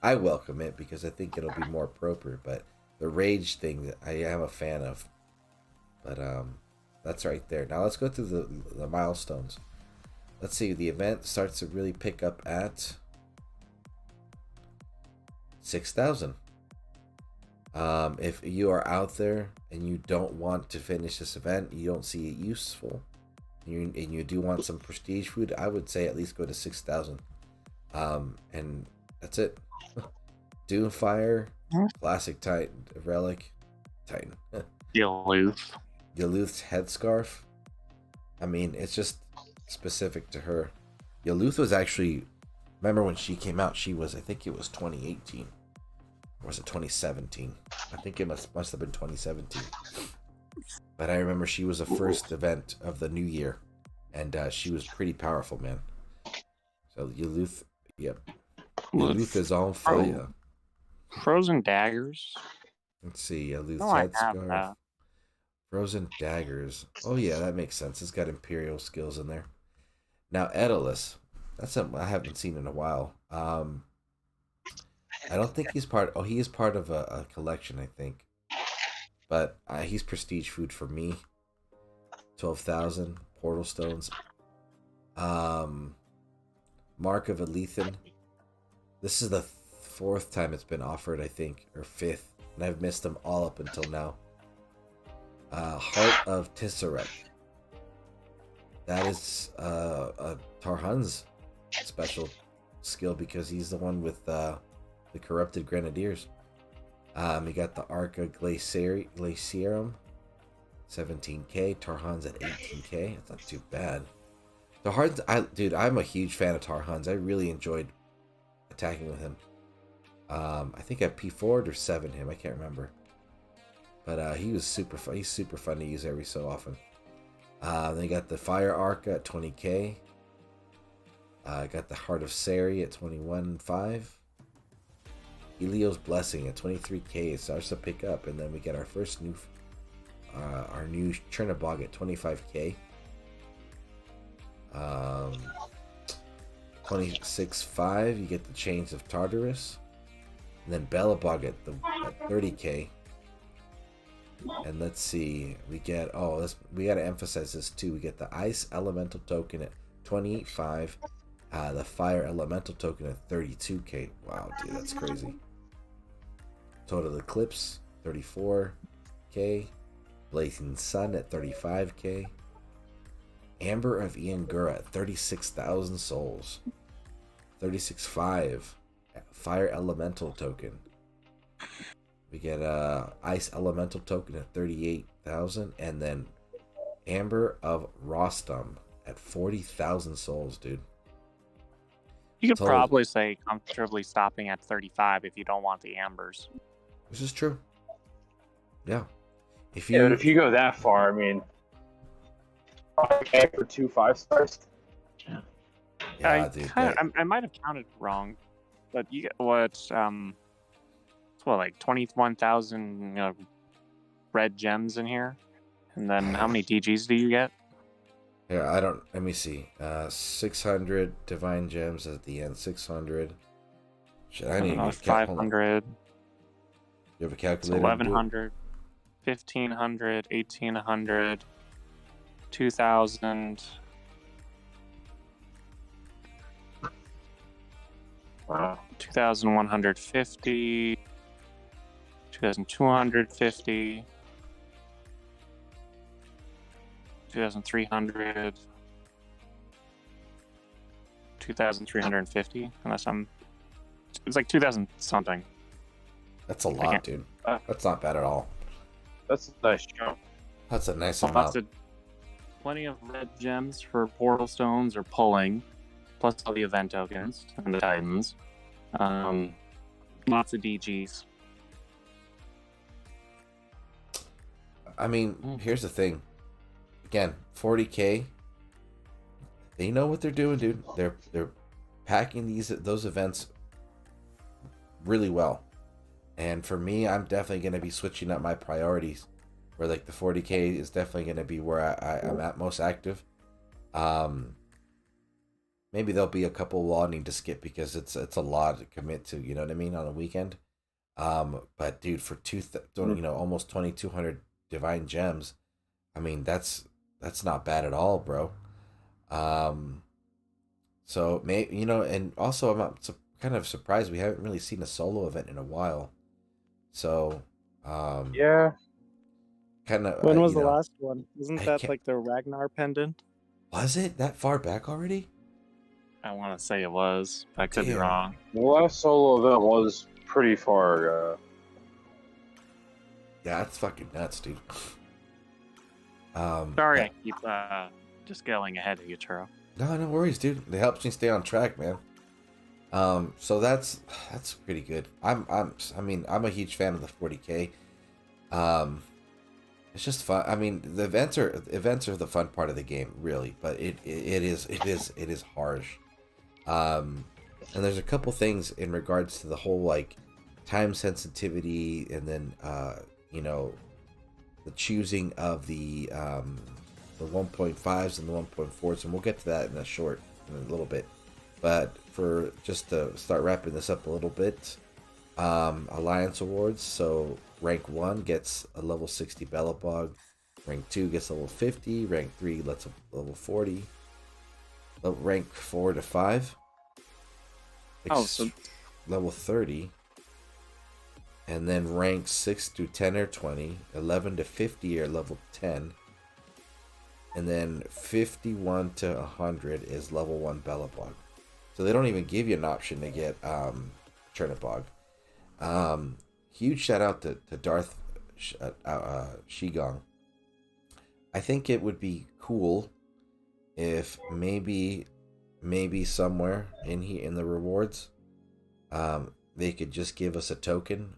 I welcome it because I think it'll be more appropriate. But the rage thing I am a fan of. But that's right there. Now let's go through the milestones. Let's see, the event starts to really pick up at 6,000. If you are out there and you don't want to finish this event, you don't see it useful, and you do want some prestige food, I would say at least go to 6,000. And that's it. Doomfire, classic Titan, Relic, Titan. Yaluth's headscarf. I mean, it's just specific to her. Yaluth was actually, remember when she came out, she was, I think it was 2018. Or was it 2017? I think it must have been 2017. But I remember she was the first event of the new year. And she was pretty powerful, man. So Yaluth, yep. Yaluth is on fire. Frozen daggers. Let's see, Yaluth's headscarf. Frozen daggers. Oh yeah, that makes sense. It's got Imperial skills in there. Now Daedalus. That's something I haven't seen in a while. I don't think he's part. Oh, he is part of a collection, I think. But he's prestige food for me. 12,000 portal stones. Mark of Alethan. This is the fourth time it's been offered, I think, or fifth, and I've missed them all up until now. Heart of Tesseract. That is Tarhan's special skill because he's the one with the corrupted grenadiers. We got the Arca Glaciarium, 17k. Tarhan's at 18k. That's not too bad. Tarhan's, dude, I'm a huge fan of Tarhan's. I really enjoyed attacking with him. I think I P4'd or 7'd him. I can't remember. But he was super fun. He's super fun to use every so often. Then you got the Fire Arca at 20k. Got the Heart of Sari at 21.5. Elio's Blessing at 23k. It starts to pick up, and then we get our first new, our new Chernabog at 25k. 26.5. You get the Chains of Tartarus, and then Bellabog at 30k. And let's see, we get we got to emphasize this too. We get the Ice Elemental token at 28.5. The Fire Elemental token at 32k. Wow, dude, that's crazy. Total Eclipse 34k. Blazing Sun at 35k. Amber of Iangura at 36,000 souls. 36.5. Fire Elemental token. We get Ice Elemental token at 38,000, and then Amber of Rostam at 40,000 souls, dude. You could So- probably say comfortably stopping at 35 if you don't want the ambers. This is true. Yeah. If Yeah, you but if you go that far, I mean, okay, for 2 5-stars. yeah, dude. I might have counted wrong, but you get what? Like 21,000 red gems in here, and then how many DGs do you get? Here, I don't. Let me see. 600 divine gems at the end. 600. Shit, I need to 500. You have a It's calculator? 1,100, 1,500, 1,800, 2,000. Wow. 2,150, 2,250, 2,300, 2,350, unless I'm... It's like 2,000 something. That's a lot, dude. That's not bad at all. That's a nice jump. That's a nice Lots amount. of, plenty of red gems for portal stones or pulling, plus all the event tokens and the Titans. Lots of DGs. I mean, here's the thing. Again, 40K. They know what they're doing, dude. They're packing those events really well. And for me, I'm definitely going to be switching up my priorities. Where like the 40K is definitely going to be where I'm at most active. Maybe there'll be a couple I'll need to skip because it's a lot to commit to. You know what I mean, on a weekend. But dude, for almost 2,200 divine gems, I mean that's not bad at all, bro. So maybe and also I'm kind of surprised we haven't really seen a solo event in a while. So Yeah. kind of. When was the last one? Isn't I that can't- like the Ragnar pendant? Was it that far back already? I want to say it was. I could be Damn. wrong. The last solo event was pretty far. Yeah, that's fucking nuts, dude. Sorry, I keep just going ahead of you, Churro. No worries, dude. It helps me stay on track, man. So that's pretty good. I'm a huge fan of the 40K. It's just fun. I mean, the events are the fun part of the game, really, but it is harsh. And there's a couple things in regards to the whole like time sensitivity, and then the choosing of the 1.5s and the 1.4s, and we'll get to that in a little bit. But for just to start wrapping this up a little bit, Alliance Awards. So rank 1 gets a level 60 Bellabog, rank 2 gets level 50, rank 3 gets a level 40, rank 4 to 5 level 30, and then rank 6 to 10 or 20, 11 to 50 are level 10, and then 51 to 100 is level 1 Bellabog. So they don't even give you an option to get Chernabog. Huge shout out to Darth Shigong. I think it would be cool if maybe somewhere in here in the rewards, they could just give us a token.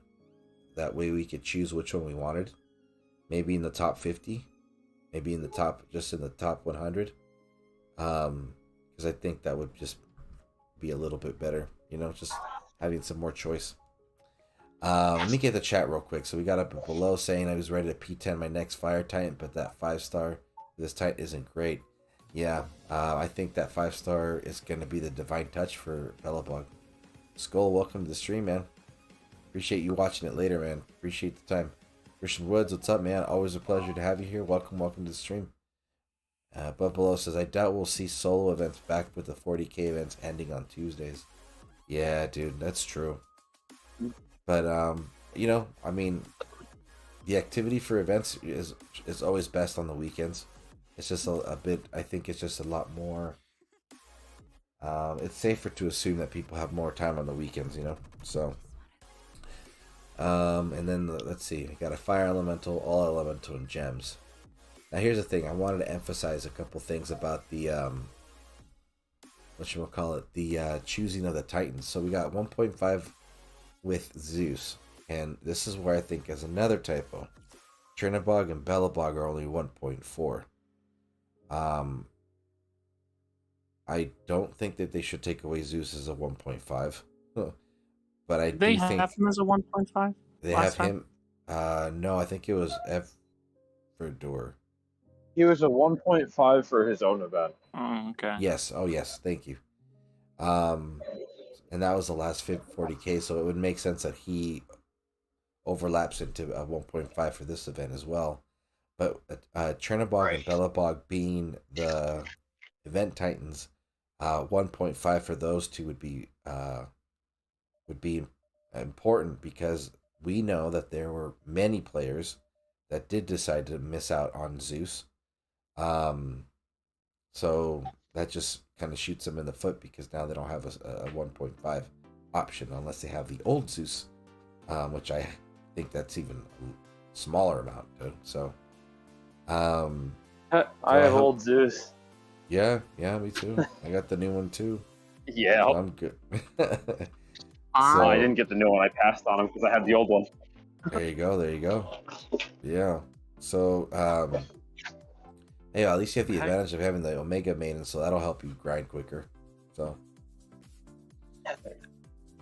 That way we could choose which one we wanted. Maybe in the top 50, maybe in the top 100. Because I think that would just be a little bit better, just having some more choice. Let me get the chat real quick. So we got up below saying I was ready to P10 my next fire titan, but that 5-star this titan isn't great. Yeah, I think that 5-star is going to be the divine touch for Bellabog. Skull, welcome to the stream, man. Appreciate you watching it later, man. Appreciate the time. Christian Woods, what's up, man? Always a pleasure to have you here. Welcome to the stream. But below says, I doubt we'll see solo events back with the 40K events ending on Tuesdays. Yeah, dude, that's true. But, I mean, the activity for events is always best on the weekends. It's just a bit, I think it's just a lot more, it's safer to assume that people have more time on the weekends, so. And then, let's see, I got a fire elemental, all elemental, and gems. Now here's the thing, I wanted to emphasize a couple things about the whatchamacallit, the choosing of the Titans. So we got 1.5 with ZEUS, and this is where I think is another typo. Chernabog and Bellabog are only 1.4. I don't think that they should take away ZEUS as a 1.5, but I They do think have him as a 1.5. they have him. No, I think it was AVENTADOR. He was a 1.5 for his own event. Oh, okay. Yes. Oh, yes. Thank you. And that was the last 40k, so it would make sense that he overlaps into a 1.5 for this event as well. But Chernabog and Bellabog being the event Titans, 1.5 for those two would be important, because we know that there were many players that did decide to miss out on ZEUS. So that just kind of shoots them in the foot, because now they don't have a 1.5 option unless they have the old ZEUS, which I think that's even a smaller amount too. So I have old ZEUS. Yeah, me too. I got the new one too. Yeah, so I'm good. I didn't get the new one. I passed on him because I had the old one. There you go. Yeah. So hey, at least you have the advantage of having the Omega main, so that'll help you grind quicker. So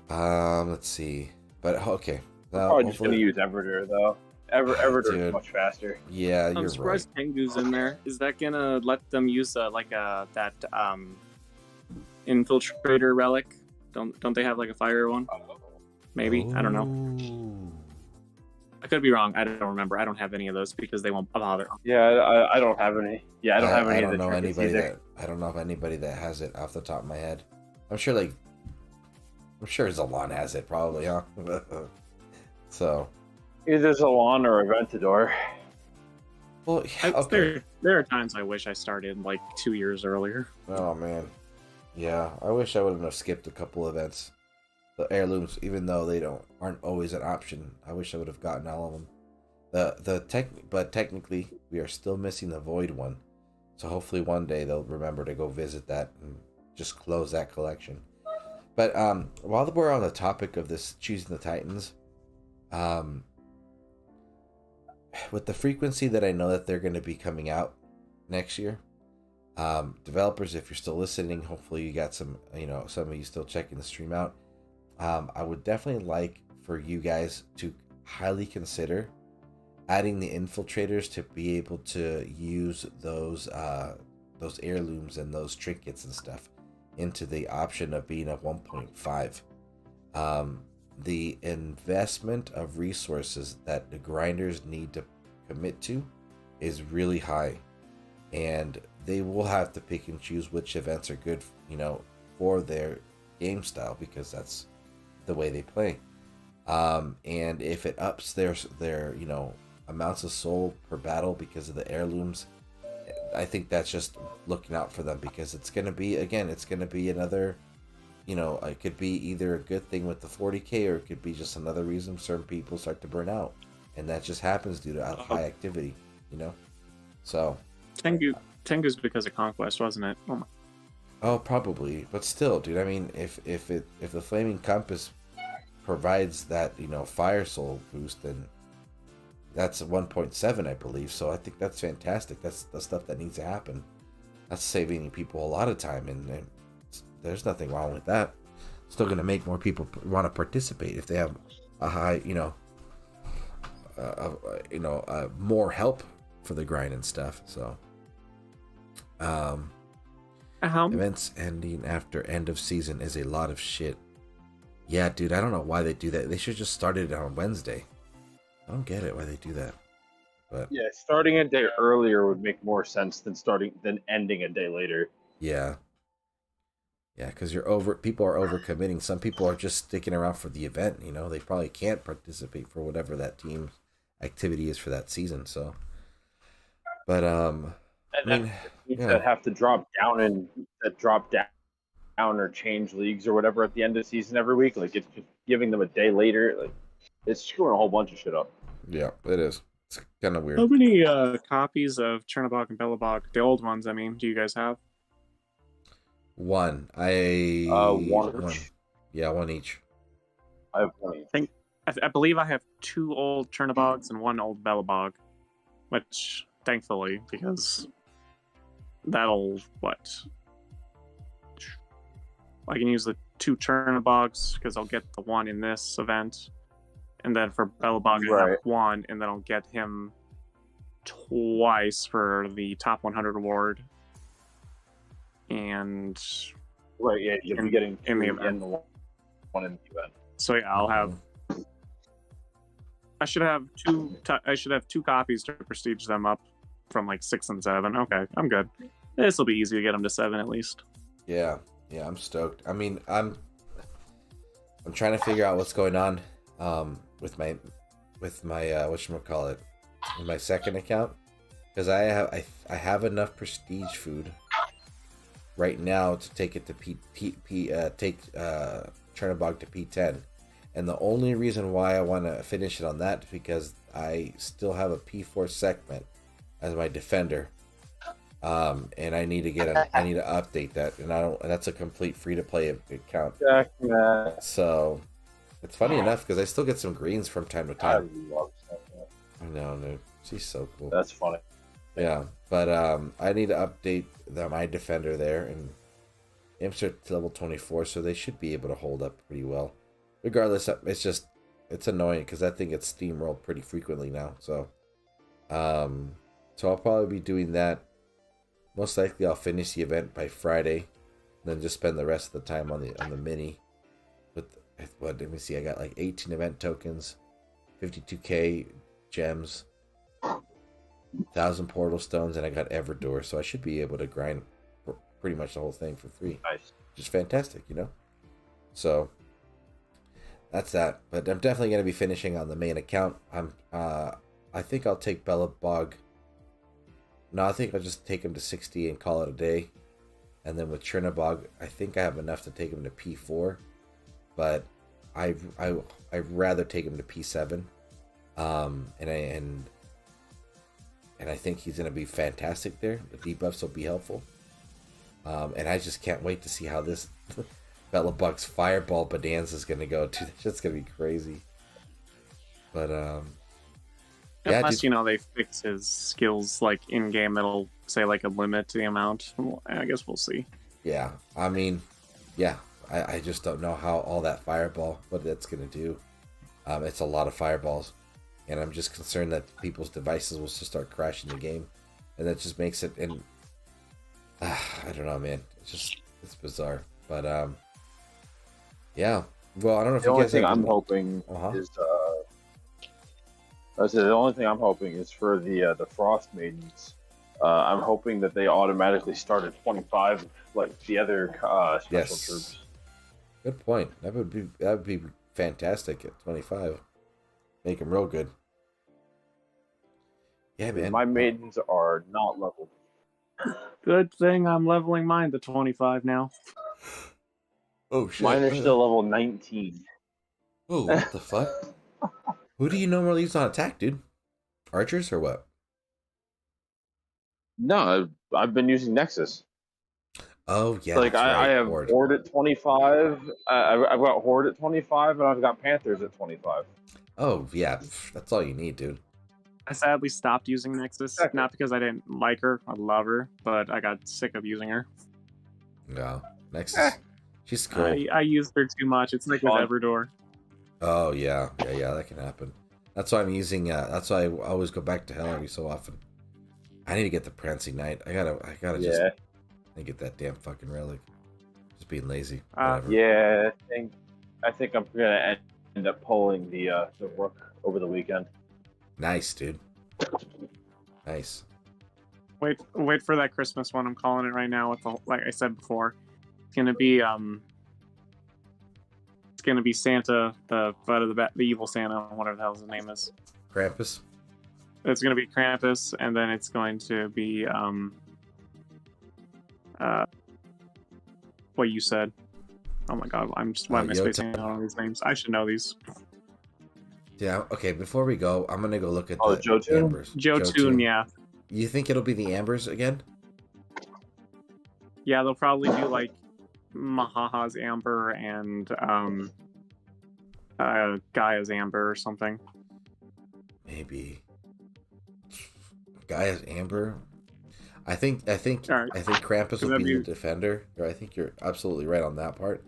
let's see. But okay. I'm probably just gonna use AVENTADOR though. AVENTADOR is much faster. Yeah, you're I'm surprised right. Tengu's in there. Is that gonna let them use that infiltrator relic? Don't they have like a fire one? Maybe. I don't know. I could be wrong. I don't remember. I don't have any of those because they won't bother. Yeah, I don't have any. Yeah, I don't have any of the trinkets either. I don't know of anybody that has it off the top of my head. I'm sure ZALON has it probably, huh? So either ZALON or AVENTADOR. Well, yeah, okay. There are times I wish I started like 2 years earlier. Oh man, yeah. I wish I would have skipped a couple events. The heirlooms, even though they aren't always an option, I wish I would have gotten all of them. But technically, we are still missing the void one. So hopefully one day they'll remember to go visit that and just close that collection. But while we're on the topic of this choosing the Titans, with the frequency that I know that they're going to be coming out next year, developers, if you're still listening, hopefully you got some of you still checking the stream out. I would definitely like for you guys to highly consider adding the infiltrators to be able to use those heirlooms and those trinkets and stuff into the option of being a 1.5. The investment of resources that the grinders need to commit to is really high, and they will have to pick and choose which events are good, for their game style, because that's the way they play. And if it ups their amounts of soul per battle because of the heirlooms, I think that's just looking out for them, because it's going to be another, it could be either a good thing with the 40k, or it could be just another reason certain people start to burn out, and that just happens due to high activity, so Tengu's because of Conquest, wasn't it? Oh, probably, but still, dude. I mean, if the Flaming Compass provides that fire soul boost, then that's 1.7, I believe. So I think that's fantastic. That's the stuff that needs to happen. That's saving people a lot of time, and there's nothing wrong with that. Still going to make more people want to participate if they have a high, more help for the grind and stuff. So, events ending after end of season is a lot of shit. Yeah, dude, I don't know why they do that. They should just start it on Wednesday. I don't get it why they do that. But yeah, starting a day earlier would make more sense than ending a day later. Yeah. Yeah, because people are overcommitting. Some people are just sticking around for the event, they probably can't participate for whatever that team's activity is for that season. So but that have to drop down or change leagues or whatever at the end of the season every week. Like, it's just giving them a day later. Like, it's screwing a whole bunch of shit up. Yeah, it is. It's kind of weird. How many copies of Chernabog and Bellabog, the old ones, do you guys have? One. One each. Yeah, one each. I have one each. I believe I have 2 old Chernabogs and 1 old Bellabog, which thankfully, because that'll I can use the 2 Chernabogs because I'll get the 1 in this event, and then for Bellabog I have 1, and then I'll get him twice for the top 100 award. And right, yeah, you'll be getting in the event. The one in the event. So yeah, I'll have. I should have 2. I should have 2 copies to prestige them up from like 6 and 7. Okay, I'm good. This will be easy to get them to 7 at least. Yeah, I'm stoked. I mean, I'm trying to figure out what's going on with my whatchamacallit, with my second account, because I have enough prestige food right now to take it to Chernabog to P10, and the only reason why I want to finish it on that is because I still have a P4 segment as my defender, and I need to update that, and that's a complete free to play account. So it's funny enough because I still get some greens from time to time. I know, dude. She's so cool. That's funny. Yeah, but I need to update my defender there, and imps are to level 24, so they should be able to hold up pretty well. Regardless, it's annoying because that thing gets steamrolled pretty frequently now. So, so I'll probably be doing that. Most likely, I'll finish the event by Friday, and then just spend the rest of the time on the mini. With what? Let me see. I got like 18 event tokens, 52k gems, 1,000 portal stones, and I got Everdor, so I should be able to grind pretty much the whole thing for free. Nice. Which is fantastic, you know? So that's that. But I'm definitely going to be finishing on the main account. I think I'll take Bellabog. No, I think I'll just take him to 60 and call it a day. And then with Chernabog, I think I have enough to take him to P4. But I'd rather take him to P7. And I think he's going to be fantastic there. The debuffs will be helpful. And I just can't wait to see how this Bellabog's Fireball Bonanza is going to go. Dude, that's going to be crazy. But, yeah, unless, you know, they fix his skills, like, in-game, it'll say, like, a limit to the amount. Well, I guess we'll see. Yeah, I mean, yeah. I just don't know how all that Fireball, what that's going to do. It's a lot of Fireballs. And I'm just concerned that people's devices will just start crashing the game. And that just makes it... And I don't know, man. It's bizarre. But, yeah. Well, I don't know if the you only guys thing have... I'm hoping is... the only thing I'm hoping is for the Frost Maidens. I'm hoping that they automatically start at 25, like the other special troops. Good point. That would be fantastic at 25. Make them real good. Yeah, man. My maidens are not leveled. Good thing I'm leveling mine to 25 now. Oh shit. Mine are still level 19. Oh, what the fuck? Who do you normally use on attack, dude? Archers or what? No, I've been using Nexus. Oh yeah. Like I have Horde at 25. I've got Horde at 25, and I've got Panthers at 25. Oh yeah, that's all you need, dude. I sadly stopped using Nexus, not because I didn't like her, I love her, but I got sick of using her. No, Nexus, she's cool. I used her too much. It's like with Everdor. Oh yeah, that can happen. That's why I'm using. That's why I always go back to hell every so often. I need to get the Prancing Knight. I gotta just get that damn fucking relic. Just being lazy. Yeah, I think I'm gonna end up pulling the Rook over the weekend. Nice, dude. Nice. Wait for that Christmas one. I'm calling it right now. With the, like I said before, it's gonna be Santa, the evil Santa, whatever the hell his name is. Krampus. It's gonna be Krampus, and then it's going to be what you said. Oh my god, why am I spacing out on these names? I should know these. Yeah, okay, before we go, I'm gonna go look at the Jotun? Ambers. Jotun, yeah. You think it'll be the Ambers again? Yeah, they'll probably do like Mahaha's Amber and Gaia's Amber or something. Maybe Gaia's Amber. I think Krampus will be the defender. I think you're absolutely right on that part.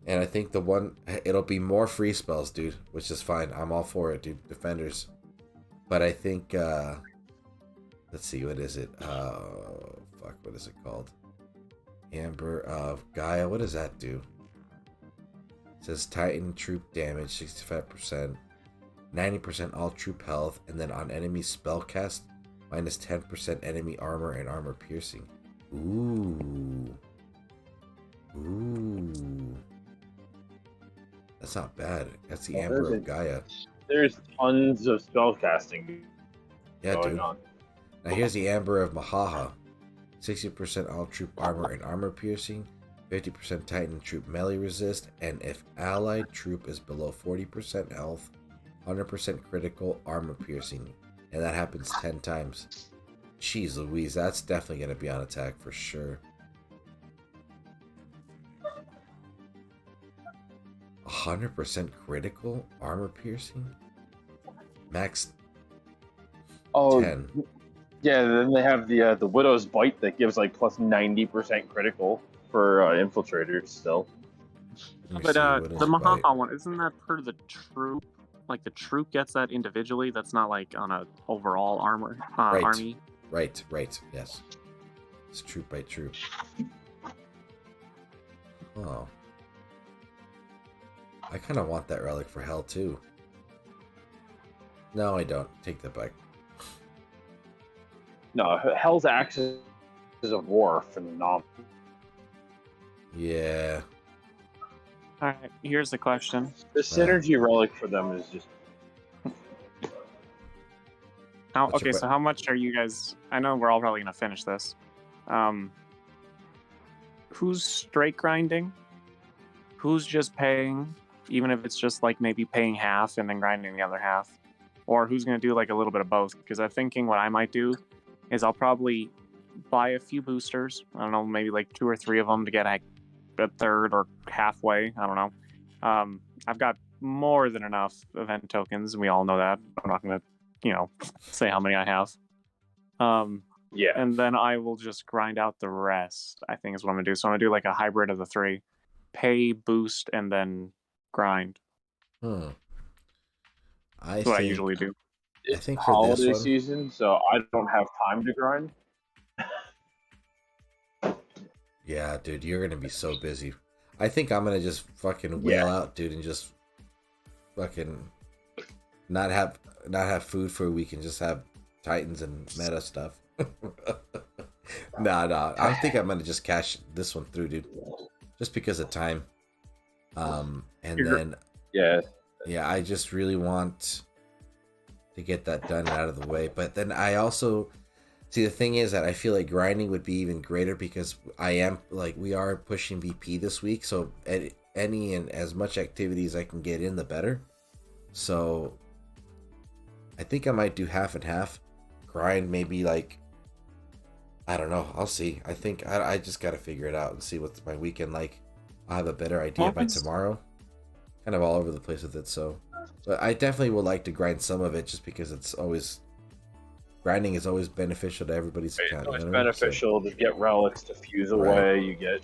And I think it'll be more free spells, dude, which is fine. I'm all for it, dude. Defenders. But I think let's see, what is it? What is it called? Amber of Gaia. What does that do? It says Titan troop damage 65%, 90% all troop health, and then on enemy spell cast minus 10% enemy armor and armor piercing. Ooh. That's not bad. That's the Amber of Gaia. There's tons of spell casting. Yeah, going dude. on. Now here's the Amber of Mahaha. 60% all troop armor and armor piercing, 50% Titan troop melee resist, and if allied troop is below 40% health, 100% critical armor piercing. And that happens 10 times. Jeez Louise, that's definitely going to be on attack for sure. 100% critical armor piercing? Max 10. Yeah, then they have the Widow's Bite that gives like plus 90% critical for infiltrators still. But the Mahaha one, isn't that per the troop? Like the troop gets that individually. That's not like on a overall armor army. Right. Yes, it's troop by troop. Oh, I kind of want that relic for hell too. No, I don't. Take that back. No, Hell's Axis of War phenomenal. Yeah. All right. Here's the question. The synergy relic for them is just. So how much are you guys? I know we're all probably gonna finish this. Who's straight grinding? Who's just paying, even if it's just like maybe paying half and then grinding the other half? Or who's gonna do like a little bit of both? Because I'm thinking what I might do is I'll probably buy a few boosters. I don't know, maybe like 2 or 3 of them to get a third or halfway. I don't know. I've got more than enough event tokens. We all know that. I'm not going to, say how many I have. Yeah. And then I will just grind out the rest, I think is what I'm going to do. So I'm going to do like a hybrid of the 3. Pay, boost, and then grind. That's what I usually do. It's holiday season, so I don't have time to grind. Yeah, dude, you're gonna be so busy. I think I'm gonna just fucking wail out, dude, and just fucking not have food for a week and just have Titans and meta stuff. Nah. I think I'm gonna just cash this one through, dude, just because of time. I just really want to get that done out of the way. But then I also see, the thing is that I feel like grinding would be even greater because we are pushing VP this week, so any and as much activity as I can get in, the better. So I think I might do half and half. Grind maybe like, I don't know, I'll see. I think I just gotta figure it out and see what's my weekend like. I'll have a better idea by tomorrow. Kind of all over the place with it, so. But I definitely would like to grind some of it just because grinding is always beneficial to everybody's account. It's beneficial to get relics to fuse away. You get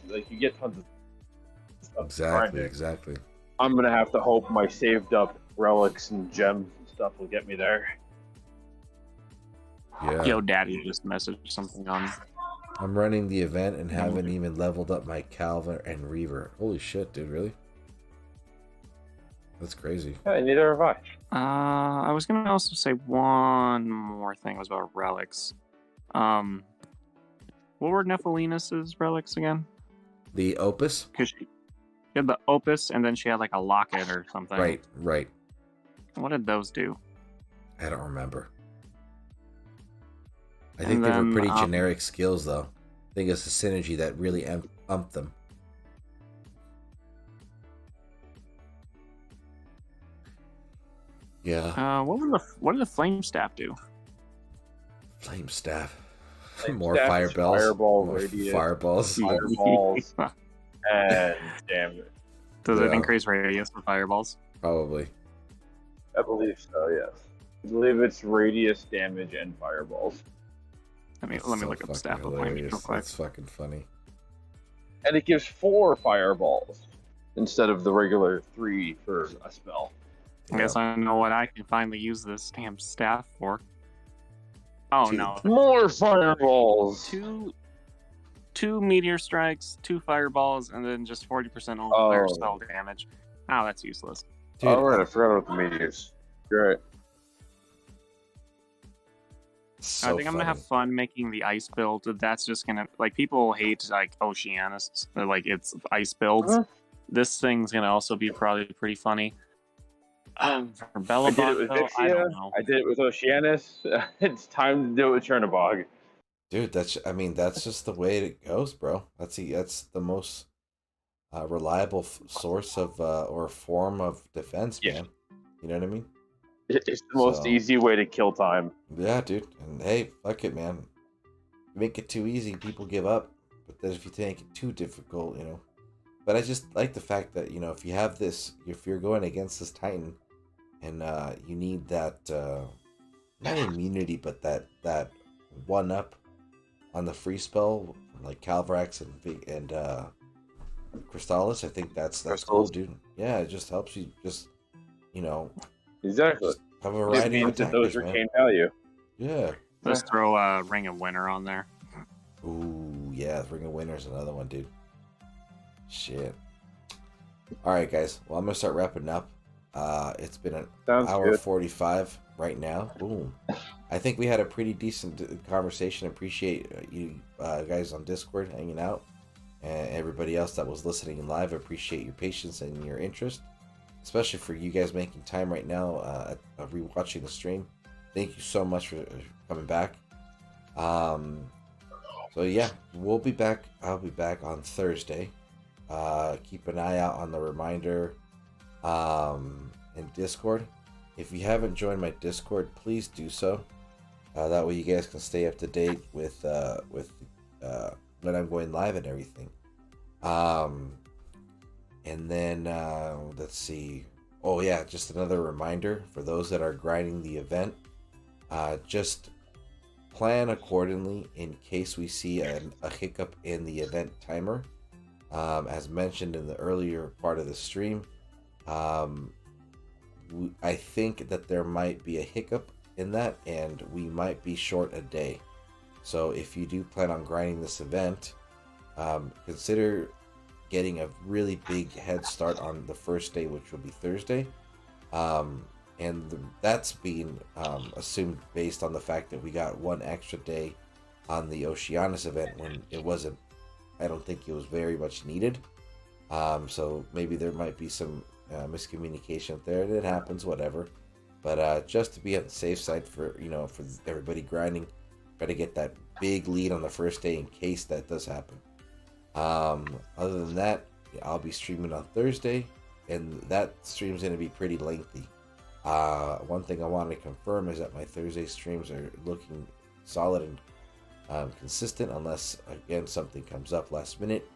tons of stuff. Exactly. I'm gonna have to hope my saved up relics and gems and stuff will get me there. Yeah. Yo, Daddy just messaged something on. I'm running the event and haven't even leveled up my Calvin and Reaver. Holy shit, dude! Really? That's crazy. Yeah, neither have I. I was gonna also say one more thing. It was about relics. What were Nephilinus's relics again? The Opus? Because she had the Opus, and then she had like a locket or something. Right. What did those do? I don't remember. I think they were pretty generic skills, though. I think it's the synergy that really umped them. Yeah. What did the flame staff do? Flame staff. Flame More staff fireballs. Fireball, more radiant, fireballs. Fireballs. And damn it. Does it increase radius for fireballs? Probably. I believe so, yes. I believe it's radius, damage, and fireballs. Let me look up staff of flaming real quick. That's fucking funny. And it gives 4 fireballs instead of the regular 3 for a spell. I guess I know what I can finally use this damn staff for. Oh no. More fireballs! Two meteor strikes, 2 fireballs, and then just 40% all player spell damage. Oh, that's useless. Dude, I forgot about the meteors. Great. I think I'm gonna have fun making the ice build. That's just gonna people hate Oceanus, it's ice builds. Huh? This thing's gonna also be probably pretty funny. For Bellabog, I don't know. I did it with Oceanus. It's time to do it with Chernabog. Dude, that's just the way it goes, bro. That's the most reliable source of or form of defense, man. You know what I mean? It's the most easy way to kill time. Yeah, dude. And hey, fuck it, man. You make it too easy, people give up. But then if you make it too difficult, But I just like the fact that, if you have this, if you're going against this Titan, and you need that, not immunity, but that 1-up on the free spell, like Calvarax and Crystallis, I think that's cool, dude. Yeah, it just helps you Exactly. Have a variety of attackers, those retain value. Yeah. Let's throw a Ring of Winter on there. Ooh, yeah, Ring of Winter's another one, dude. Shit. All right, guys. Well, I'm gonna start wrapping up. It's been an hour 45 right now. Boom. I think we had a pretty decent conversation. Appreciate you guys on Discord hanging out, and everybody else that was listening live. Appreciate your patience and your interest, especially for you guys making time right now rewatching the stream. Thank you so much for coming back. So yeah, we'll be back. I'll be back on Thursday. Keep an eye out on the reminder in Discord. If you haven't joined my Discord, please do so. That way you guys can stay up to date with when I'm going live and everything. And then let's see. Oh yeah, just another reminder for those that are grinding the event. Just plan accordingly in case we see a hiccup in the event timer. As mentioned in the earlier part of the stream, I think that there might be a hiccup in that, and we might be short a day. So if you do plan on grinding this event, consider getting a really big head start on the first day, which will be Thursday. That's being assumed based on the fact that we got one extra day on the Oceanus event when it wasn't. I don't think it was very much needed. So maybe there might be some miscommunication there. It happens, whatever. But just to be on the safe side for for everybody grinding, try to get that big lead on the first day in case that does happen. Other than that, I'll be streaming on Thursday, and that stream's going to be pretty lengthy. One thing I want to confirm is that my Thursday streams are looking solid and consistent, unless again something comes up last minute,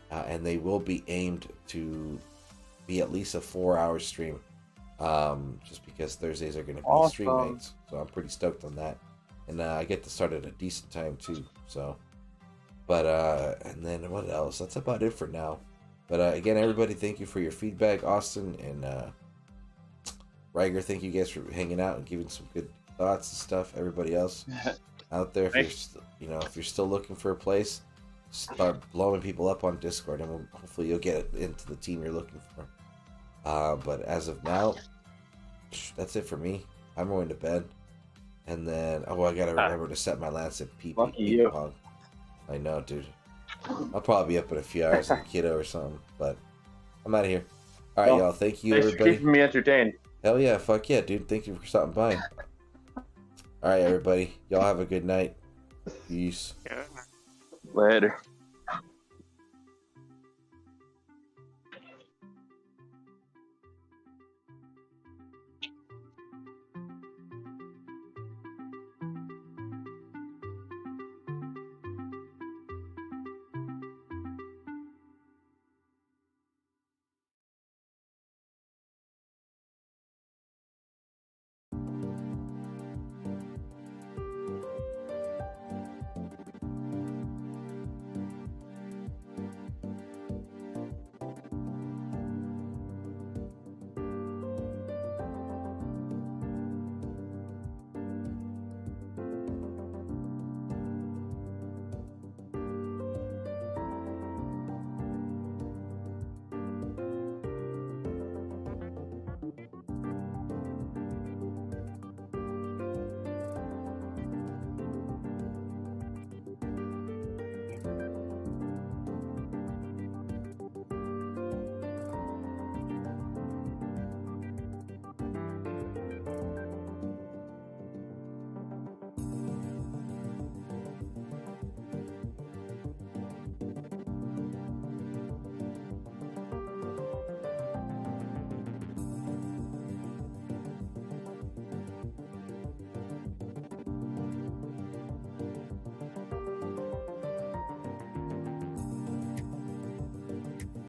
and they will be aimed to be at least a 4-hour stream, just because Thursdays are going to be stream nights, so I'm pretty stoked on that, and I get to start at a decent time too. So, but and then what else? That's about it for now. But again, everybody, thank you for your feedback. Austin and Riger, thank you guys for hanging out and giving some good thoughts and stuff. Everybody else out there, if you're still looking for a place, start blowing people up on Discord, and hopefully you'll get into the team you're looking for. But as of now, that's it for me. I'm going to bed, and then I gotta remember to set my lance at PP. I know, dude. I'll probably be up in a few hours like a kiddo or something, but I'm out of here. All right, y'all. Thank you, everybody. Thanks for keeping me entertained. Hell yeah, fuck yeah, dude. Thank you for stopping by. All right, everybody. Y'all have a good night. Peace. Later.